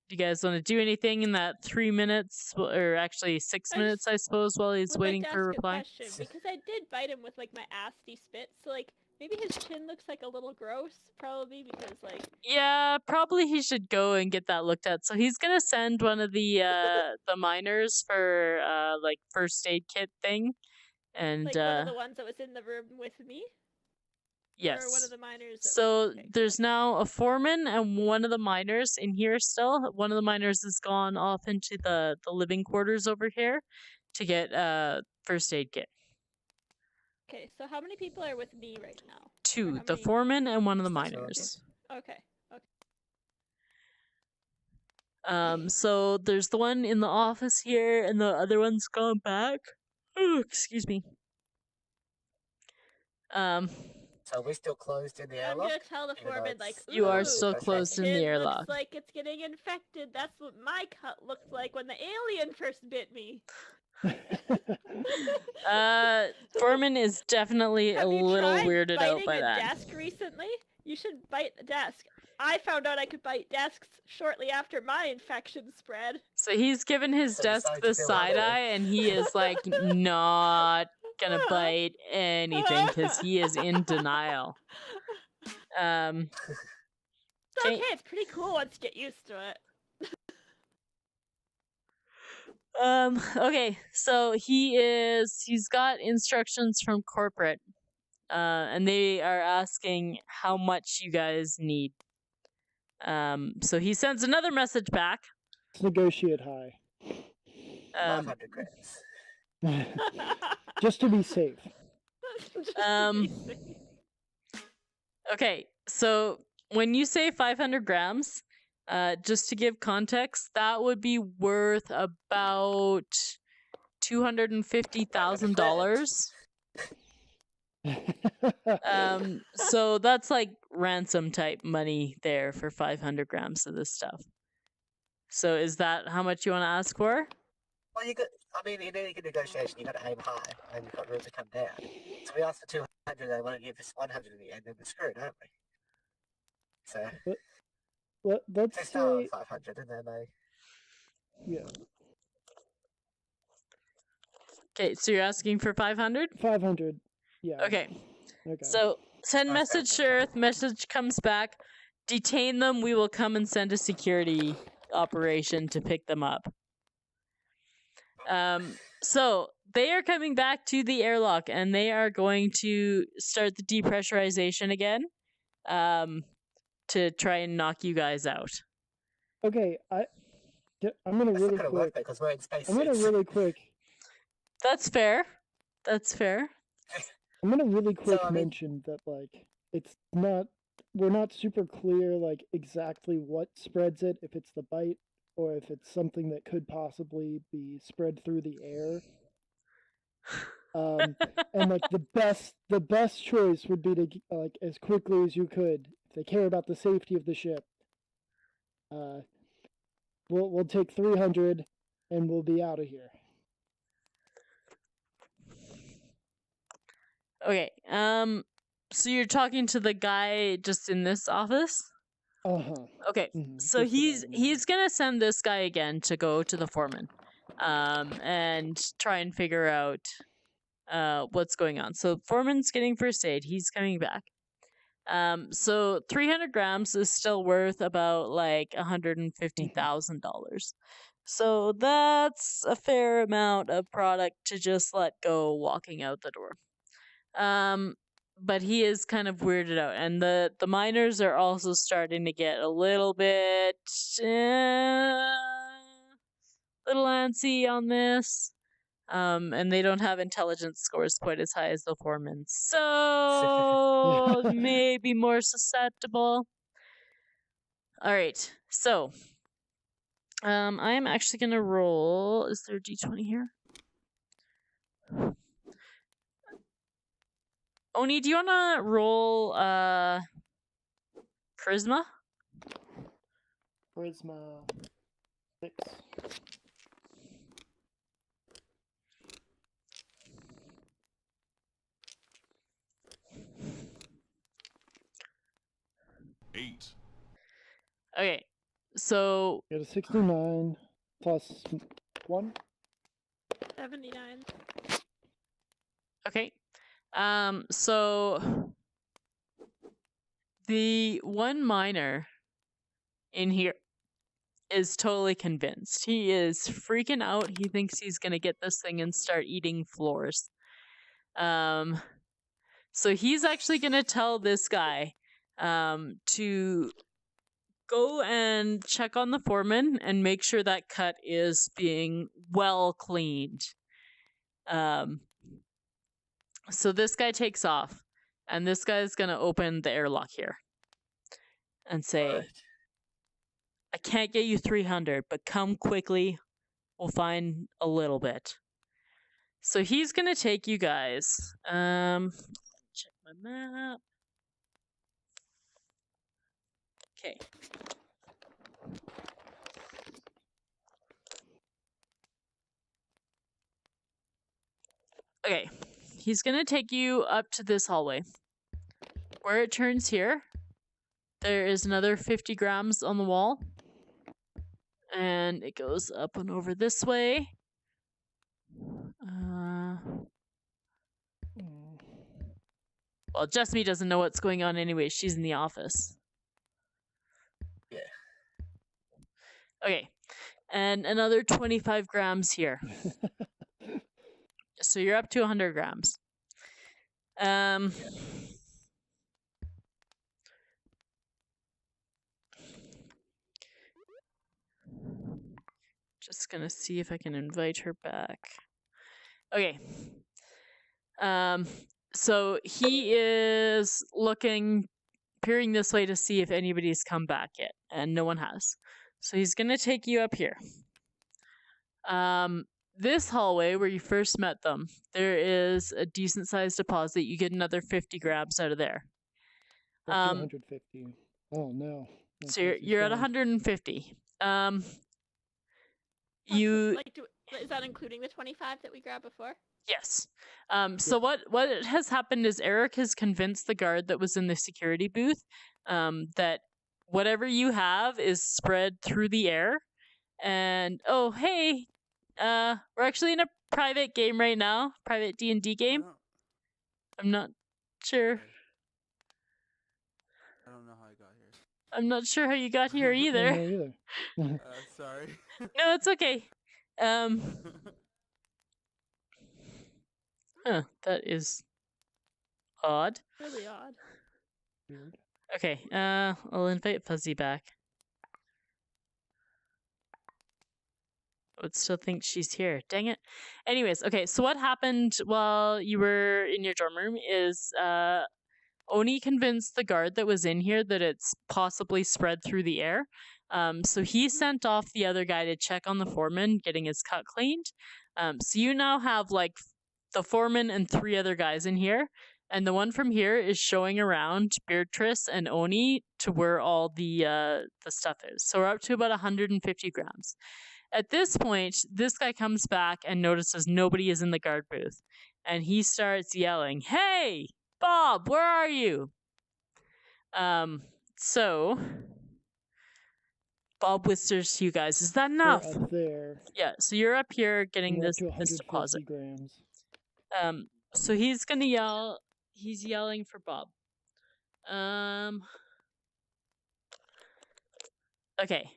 do you guys want to do anything in that 3 minutes, or actually 6 minutes, I suppose, while he's Would waiting like to for a ask reply? question, because I did bite him with like my nasty spit, so like maybe his chin looks like a little gross, probably because like Yeah, probably he should go and get that looked at. So he's gonna send one of the miners for like first aid kit thing, and one of the ones that was in the room with me. yes. Or one of the miners. So there's now a foreman and one of the miners in here still. One of the miners has gone off into the living quarters over here to get first aid kit. Okay, so how many people are with me right now? 2, how the many- foreman and one of the Still two, okay. miners. Okay. So there's the one in the office here, and the other one's gone back. Oh, excuse me. So we're still closed in the I'm airlock? gonna tell the Even though foreman it's- like, You are "Ooh, still Okay. closed in the it airlock. looks like it's getting infected. That's what my cut looked like when the alien first bit me." Foreman is definitely a Have you little tried weirded out biting by a that. desk recently? You should bite a desk. I found out I could bite desks shortly after my infection spread. So he's given his So desk decided the to feel side that way. eye, and he is like not gonna bite anything because he is in denial. It's Okay. okay, it's pretty cool once you get used to it. Okay, so he's got instructions from corporate, and they are asking how much you guys need. So he sends another message back. Let's negotiate high. 500 grams. Just to be safe. Just to be Um, safe. Okay, so when you say 500 grams, just to give context, that would be worth about $250,000. So that's like ransom type money there for 500 grams of this stuff. So is that how much you want to ask for? Well, you got. I mean, in any negotiation, you got to aim high, and you've got room to come down. So we asked for 200, they want to give us 100 in the end, and we're screwed, aren't we? So let's they start say with 500, and then they. yeah, Okay, so you're asking for 500? 500. Yeah. Okay. Okay. So send I message found to Earth, message comes back. Detain them, we will come and send a security operation to pick them up. So they are coming back to the airlock and they are going to start the depressurization again. To try and knock you guys out. Okay, I'm gonna That's really not going to work quick. though, because we're in space I'm gonna suits. really quick. That's fair. That's fair. I'm gonna really quick I mean- mention that like it's not. We're not super clear like exactly what spreads it. If it's the bite or if it's something that could possibly be spread through the air. And like the best choice would be to like as quickly as you could. If they care about the safety of the ship, we'll take 300 and we'll be out of here. Okay. So you're talking to the guy just in this office? Uh-huh. Okay. Mhm, So just the guy in he's gonna send this guy again to go to the foreman, and try and figure out what's going on. So foreman's getting first aid. He's coming back. So 300 grams is still worth about like $150,000. So that's a fair amount of product to just let go walking out the door. But he is kind of weirded out, and the miners are also starting to get a little bit little antsy on this. And they don't have intelligence scores quite as high as the foremen, so Yeah. maybe more susceptible. All right, so I am actually gonna roll. Is there a d20 here? Oni, do you wanna roll charisma? Charisma 6. Eight. Okay, so You got a 69 plus 1. 79. okay, so the one miner in here is totally convinced. He is freaking out. He thinks he's gonna get this thing and start eating floors. So he's actually gonna tell this guy to go and check on the foreman and make sure that cut is being well cleaned. So this guy takes off, and this guy is gonna open the airlock here and say, Right. I can't get you 300, but come quickly. We'll find a little bit. So he's gonna take you guys. Check my map. Okay. Okay. He's gonna take you up to this hallway. Where it turns here, there is another 50 grams on the wall. And it goes up and over this way. Well, Jessamy doesn't know what's going on anyway. She's in the office. Yeah. Okay. And another 25 grams here. So you're up to 100 grams. Just gonna see if I can invite her back. Okay. So he is looking peering this way to see if anybody's come back yet, and no one has. So he's gonna take you up here. This hallway where you first met them, there is a decent sized deposit. You get another 50 grams out of there. Up to 150. Oh no. So you're at 150. Is that including the 25 that we grabbed before? Yes. So what has happened is Eric has convinced the guard that was in the security booth that whatever you have is spread through the air. And oh hey, we're actually in a private game right now, private D&D game. I'm not sure. I don't know how I got here. I'm not sure how you got here either. I don't know either. Sorry. No, it's okay. Huh, that is odd. Really odd. Weird. Okay, I'll invite Fuzzy back. I would still think she's here. Dang it. Anyways, okay, so what happened while you were in your dorm room is Oni convinced the guard that was in here that it's possibly spread through the air. So he sent off the other guy to check on the foreman, getting his cut cleaned. So you now have like the foreman and 3 other guys in here. And the one from here is showing around Beatrice and Oni to where all the stuff is. So we're up to about 150 grams. At this point, this guy comes back and notices nobody is in the guard booth. And he starts yelling, "Hey, Bob, where are you?" So Bob whispers to you guys, "Is that enough?" We're up there. Yeah, so you're up here getting We're up this to 150 deposit. grams. So he's gonna yell. He's yelling for Bob. Okay.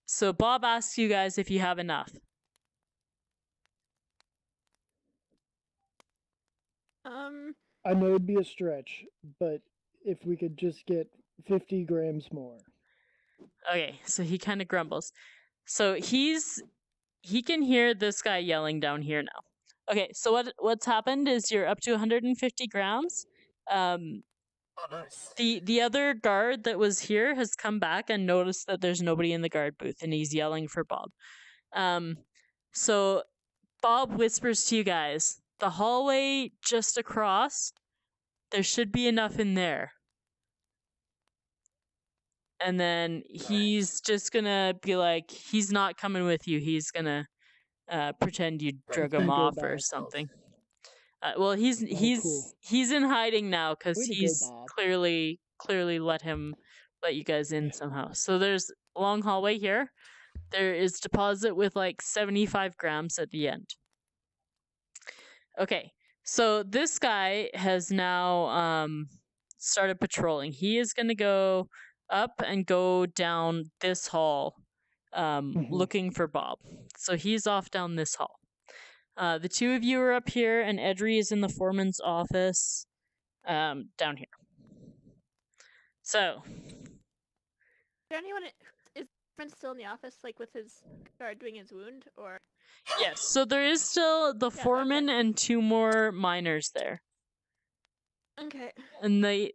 So Bob asks you guys if you have enough. I know it'd be a stretch, but if we could just get 50 grams more. Okay, so he kind of grumbles. So he can hear this guy yelling down here now. Okay, so what's happened is you're up to 150 grams. Oh, nice. The other guard that was here has come back and noticed that there's nobody in the guard booth, and he's yelling for Bob. So Bob whispers to you guys, the hallway just across, there should be enough in there. And then he's just gonna be like, he's not coming with you. He's gonna pretend you drug him Go off or back. something. Well, he's cool. he's in hiding now because Way to go, he's Bob. clearly let you guys in somehow. So there's a long hallway here. There is deposit with like 75 grams at the end. Okay, so this guy has now started patrolling. He is gonna go up and go down this hall looking for Bob. So he's off down this hall. The 2 of you are up here, and Edry is in the foreman's office down here. So, Is Foreman still in the office, like with his guard doing his wound, or? yes, so there is still the Yeah, foreman and 2 more miners there. Okay. And where's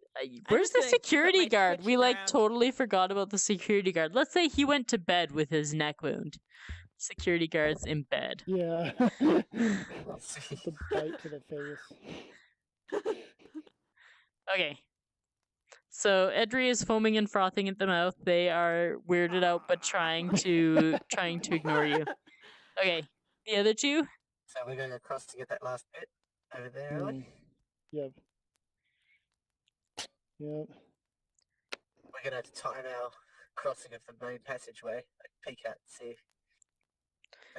just the gonna keep up security my guard? twitch We like around. totally forgot about the security guard. Let's say he went to bed with his neck wound. Security guard's in bed. Yeah. Just a bite to the face. Okay. So Edry is foaming and frothing at the mouth. They are weirded out but trying to ignore you. Okay. The other 2? So we're going across to get that last bit over there, are we? Yep. Yep. We're going to time our crossing of the main passageway, like peek out and see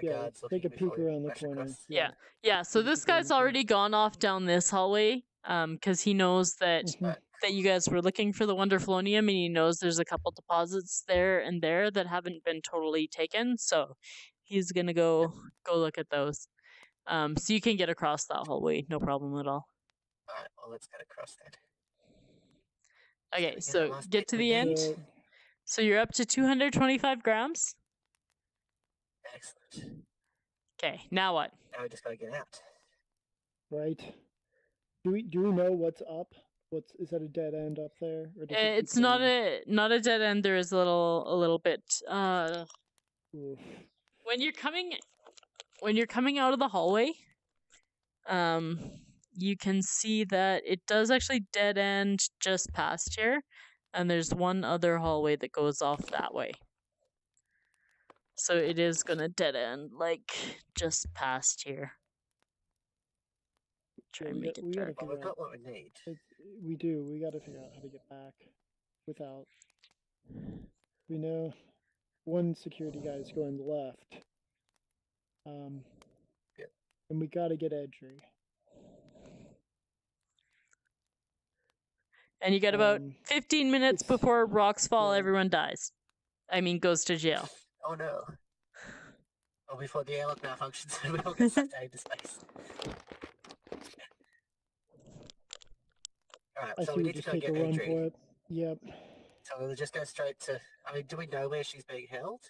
the Yeah, guards looking take a before peek we around the rush corner. across. Yeah, so Take a this peek around guy's the corner. already gone off down this hallway because he knows that Mhm. that you guys were looking for the Wonderflonium, and he knows there's a couple deposits there and there that haven't been totally taken, so he's gonna go look at those. So you can get across that hallway, no problem at all. Alright, well, let's get across then. Okay, we get so the last get bit to we the end. need? So you're up to 225 grams. Excellent. Okay, now what? Now we just got to get out. Right. Do we know what's up is that a dead end up there? Or does it keep It's not going? a dead end. There is a little bit. Oof. When you're coming out of the hallway, you can see that it does actually dead end just past here, and there's one other hallway that goes off that way. So it is gonna dead end like just past here. Try Yeah, and make it we dark. gotta Well, figure we've got out. what we need. We do. We gotta figure out how to get back without. We know one security guy is going left. Yeah. And we gotta get Edry. And you got about 15 minutes it's- before rocks fall, yeah. everyone dies. I mean, goes to jail. Oh no. Or before the airlock malfunctions and we all get sucked out into space. Alright, I so see we we need to just go take get a run Adri. for it. Yep. So we'll just go straight to... I mean, do we know where she's being held?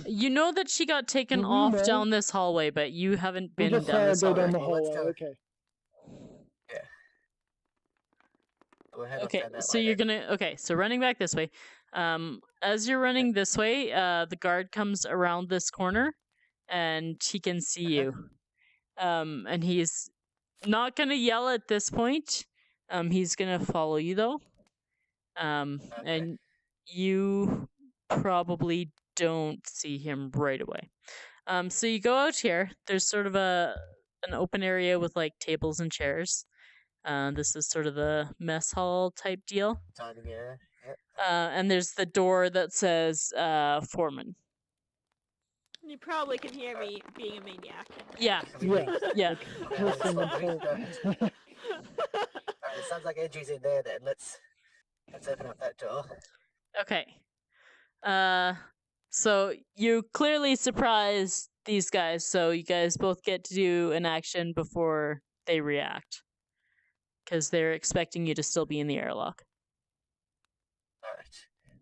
You know that she got taken Do we off know? down this hallway, but you haven't We been just down saw her this go hallway. down the Well, let's hallway. go. Okay. We'll head off Okay, down that so way you're then. gonna so running back this way. As you're running this way, the guard comes around this corner, and he can see you. And he's not gonna yell at this point. He's gonna follow you though. And you probably don't see him right away. So you go out here. There's sort of an open area with like tables and chairs. This is sort of the mess hall type deal. Dining area. Yep. And there's the door that says foreman. You probably can hear me being a maniac. Yeah, Yeah. yeah. Pissing and Alright, it sounds like Edry's in there then. Let's open up that door. Okay. So you clearly surprised these guys, so you guys both get to do an action before they react. Because they're expecting you to still be in the airlock. Alright.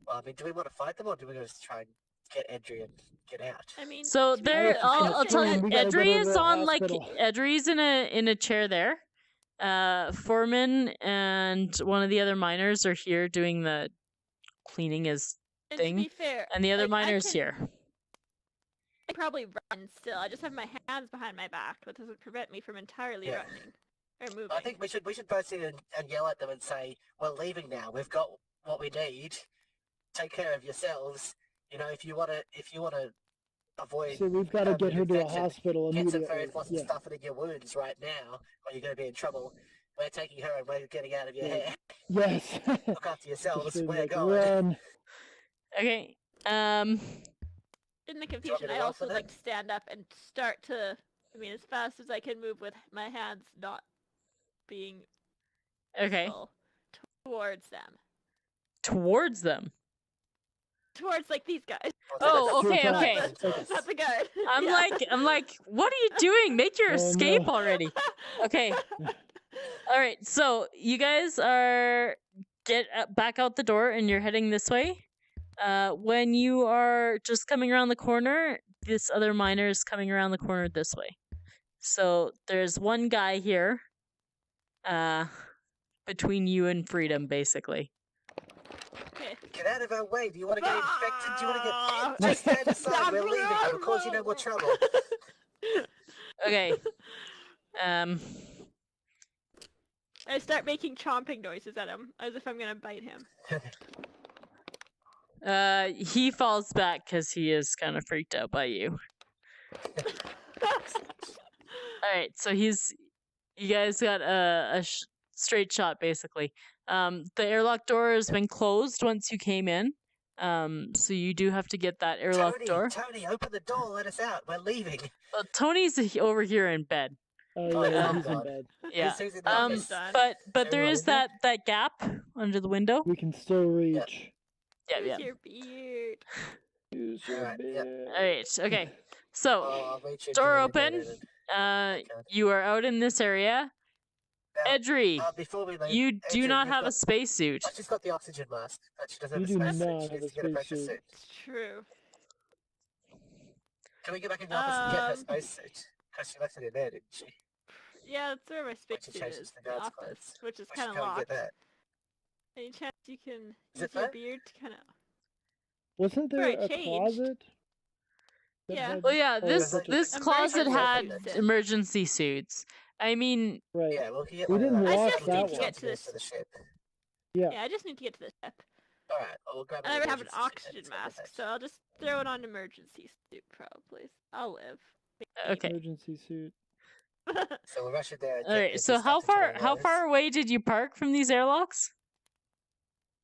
Well, I mean, do we want to fight them or do we just try and get Edry and get out? I mean, So to be there, fair, I'll tell you, We gotta go Edry to is the on hospital. Edry's in a chair there. Foreman and one of the other miners are here doing the cleaning his and thing, to be fair, and the other like, miner's I here. can probably run still. I just have my hands behind my back, but doesn't prevent me from entirely Yeah. running or moving. I think we should burst in and yell at them and say, "We're leaving now. We've got what we need. Take care of yourselves. You know, if you wanna avoid So we've got to get her to a infection, hospital get some immediately. fairy floss and Yeah. stuff it in your wounds right now, or you're gonna be in trouble. We're taking her and we're getting out of your Yeah. hair. Yes. Look after yourselves. Just being We're like, going." run. Okay. In the want me confusion, to I roll also for like that? stand up and start to. I mean, as fast as I can move with my hands not being Okay. full, towards them, Towards them. towards like these guys. Oh, okay, Towards okay. us. Okay. Not the guard. I'm Yeah. like, what are you doing? Make your Oh, escape no. already. Okay. All right. So you guys are back out the door and you're heading this way. When you are just coming around the corner, this other miner is coming around the corner this way. So there's one guy here, between you and freedom, basically. Okay. Get out of our way. Do you want to get infected? Do you want to get... Just stand aside. We're leaving. It'll cause you no more trouble. Okay. I start making chomping noises at him, as if I'm gonna bite him. He falls back because he is kind of freaked out by you. All right, so you guys got a straight shot basically. The airlock door has been closed once you came in. So you do have to get that airlock door. Tony, open the door. Let us out. We're leaving. Well, Tony's over here in bed. Oh, Oh, yeah, oh, he's in God. bed. Yeah. Who's in the Um, office? done. but there Everyone is in there? that gap under the window. We can still reach. Yeah, Use yeah. your beard. Use your Alright, yep. bed. All right. Okay. So I'll reach into door the open. bed and- God. You are out in this area. Now, Edry, before we leave, you do Edry, not you've have a got- spacesuit. Oh, she's got the oxygen mask, but she doesn't You have do a spacesuit. not She have needs a to get a pressure spacesuit. suit. It's true. Can we get back in the office and get her Um, spacesuit? Because she left it in there, didn't she? Yeah, that's where my Once space you suit change is. to the The guard's office, clothes. which is We kind should of go and get locked. that. Any chance you can Is use it your there? beard to kind of? Wasn't Where I there a changed. closet? that Yeah. had- Well, yeah, oh, this that's this just- closet Emergency had suits. emergency suits. I mean, right. Yeah, well, can you get We one of didn't those. lock That'll that do one. to get to the ship. Yeah. Yeah, I just need to get to the ship. Alright, well, we'll grab And an I have an emergency suit oxygen and send it mask, back. so I'll just throw it on emergency suit probably. I'll live. okay. Emergency suit. So we'll rush it there and All get right. the So how stuff into far one of how those. far away did you park from these airlocks?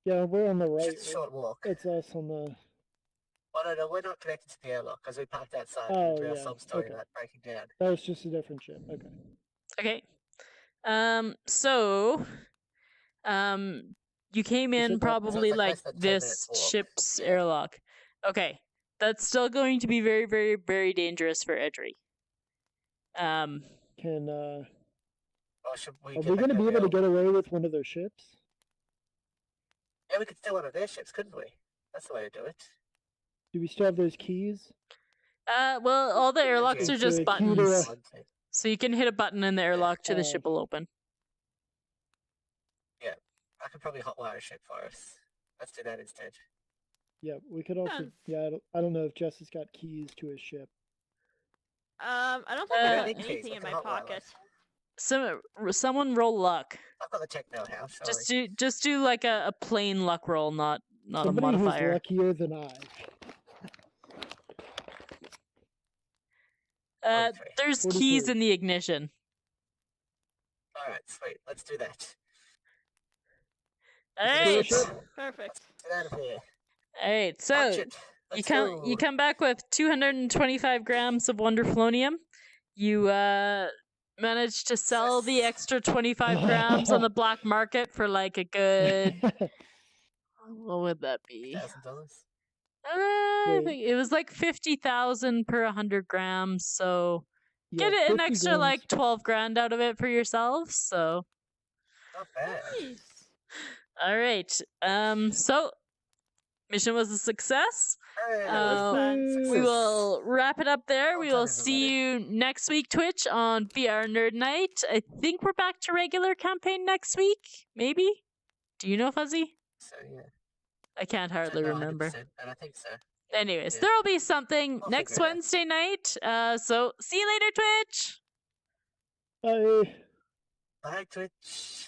Yeah, we're on the It's right. just a short walk. It's us on the. Oh, no, we're not connected to the airlock because we parked outside Oh, and do our yeah, sob story okay. about breaking down. That was just a different ship. Okay. Okay. So, you came Is in it that- probably So it's like like less than 10 this minutes walk. ship's Yeah. airlock. Okay. That's still going to be very, very, very dangerous for Edry. Can Or should we are get we back going to be over able to here? get away with one of their ships? Yeah, we could steal one of their ships, couldn't we? That's the way to do it. Do we still have those keys? Well, all the airlocks are Is just there a key to buttons. One thing. So you can hit a button and the airlock to the ship will open. I could probably hotwire a ship for us. Let's do that instead. Yeah, we could also. Sounds- Yeah, I don't know if Jess has got keys to his ship. I don't think I Uh, have Big keys, anything I in can my hotwire pocket. Someone roll luck. I've got the techno now, sorry. Just do like a plain luck roll, not Somebody a who's modifier. luckier than I. There's 43. keys in the ignition. Alright, sweet. Let's do that. All Let's do right. a ship. Perfect. Get out of here. All right. So Punch it. you Let's come go. come back with 225 grams of wonderflonium. You managed to sell the extra 25 grams on the black market for like a good. What would that be? $1,000. I Wait. think it was like 50,000 per 100 grams. So Yeah, get it an 50 extra grams. like 12 grand out of it for yourselves. So Not bad. Nice. all right. So mission was a success. Hey, Woo! We will wrap it up there. Well We done, will see you next week, Twitch, on VR Nerd Night. I think we're back to regular campaign next week. Maybe? Do you know, Fuzzy? So, yeah. I can't hardly No, remember. 100%, and I think so. Anyways, Yeah. there'll be something I'll next figure it out. Wednesday night. So see you later, Twitch! Bye. Bye, Twitch.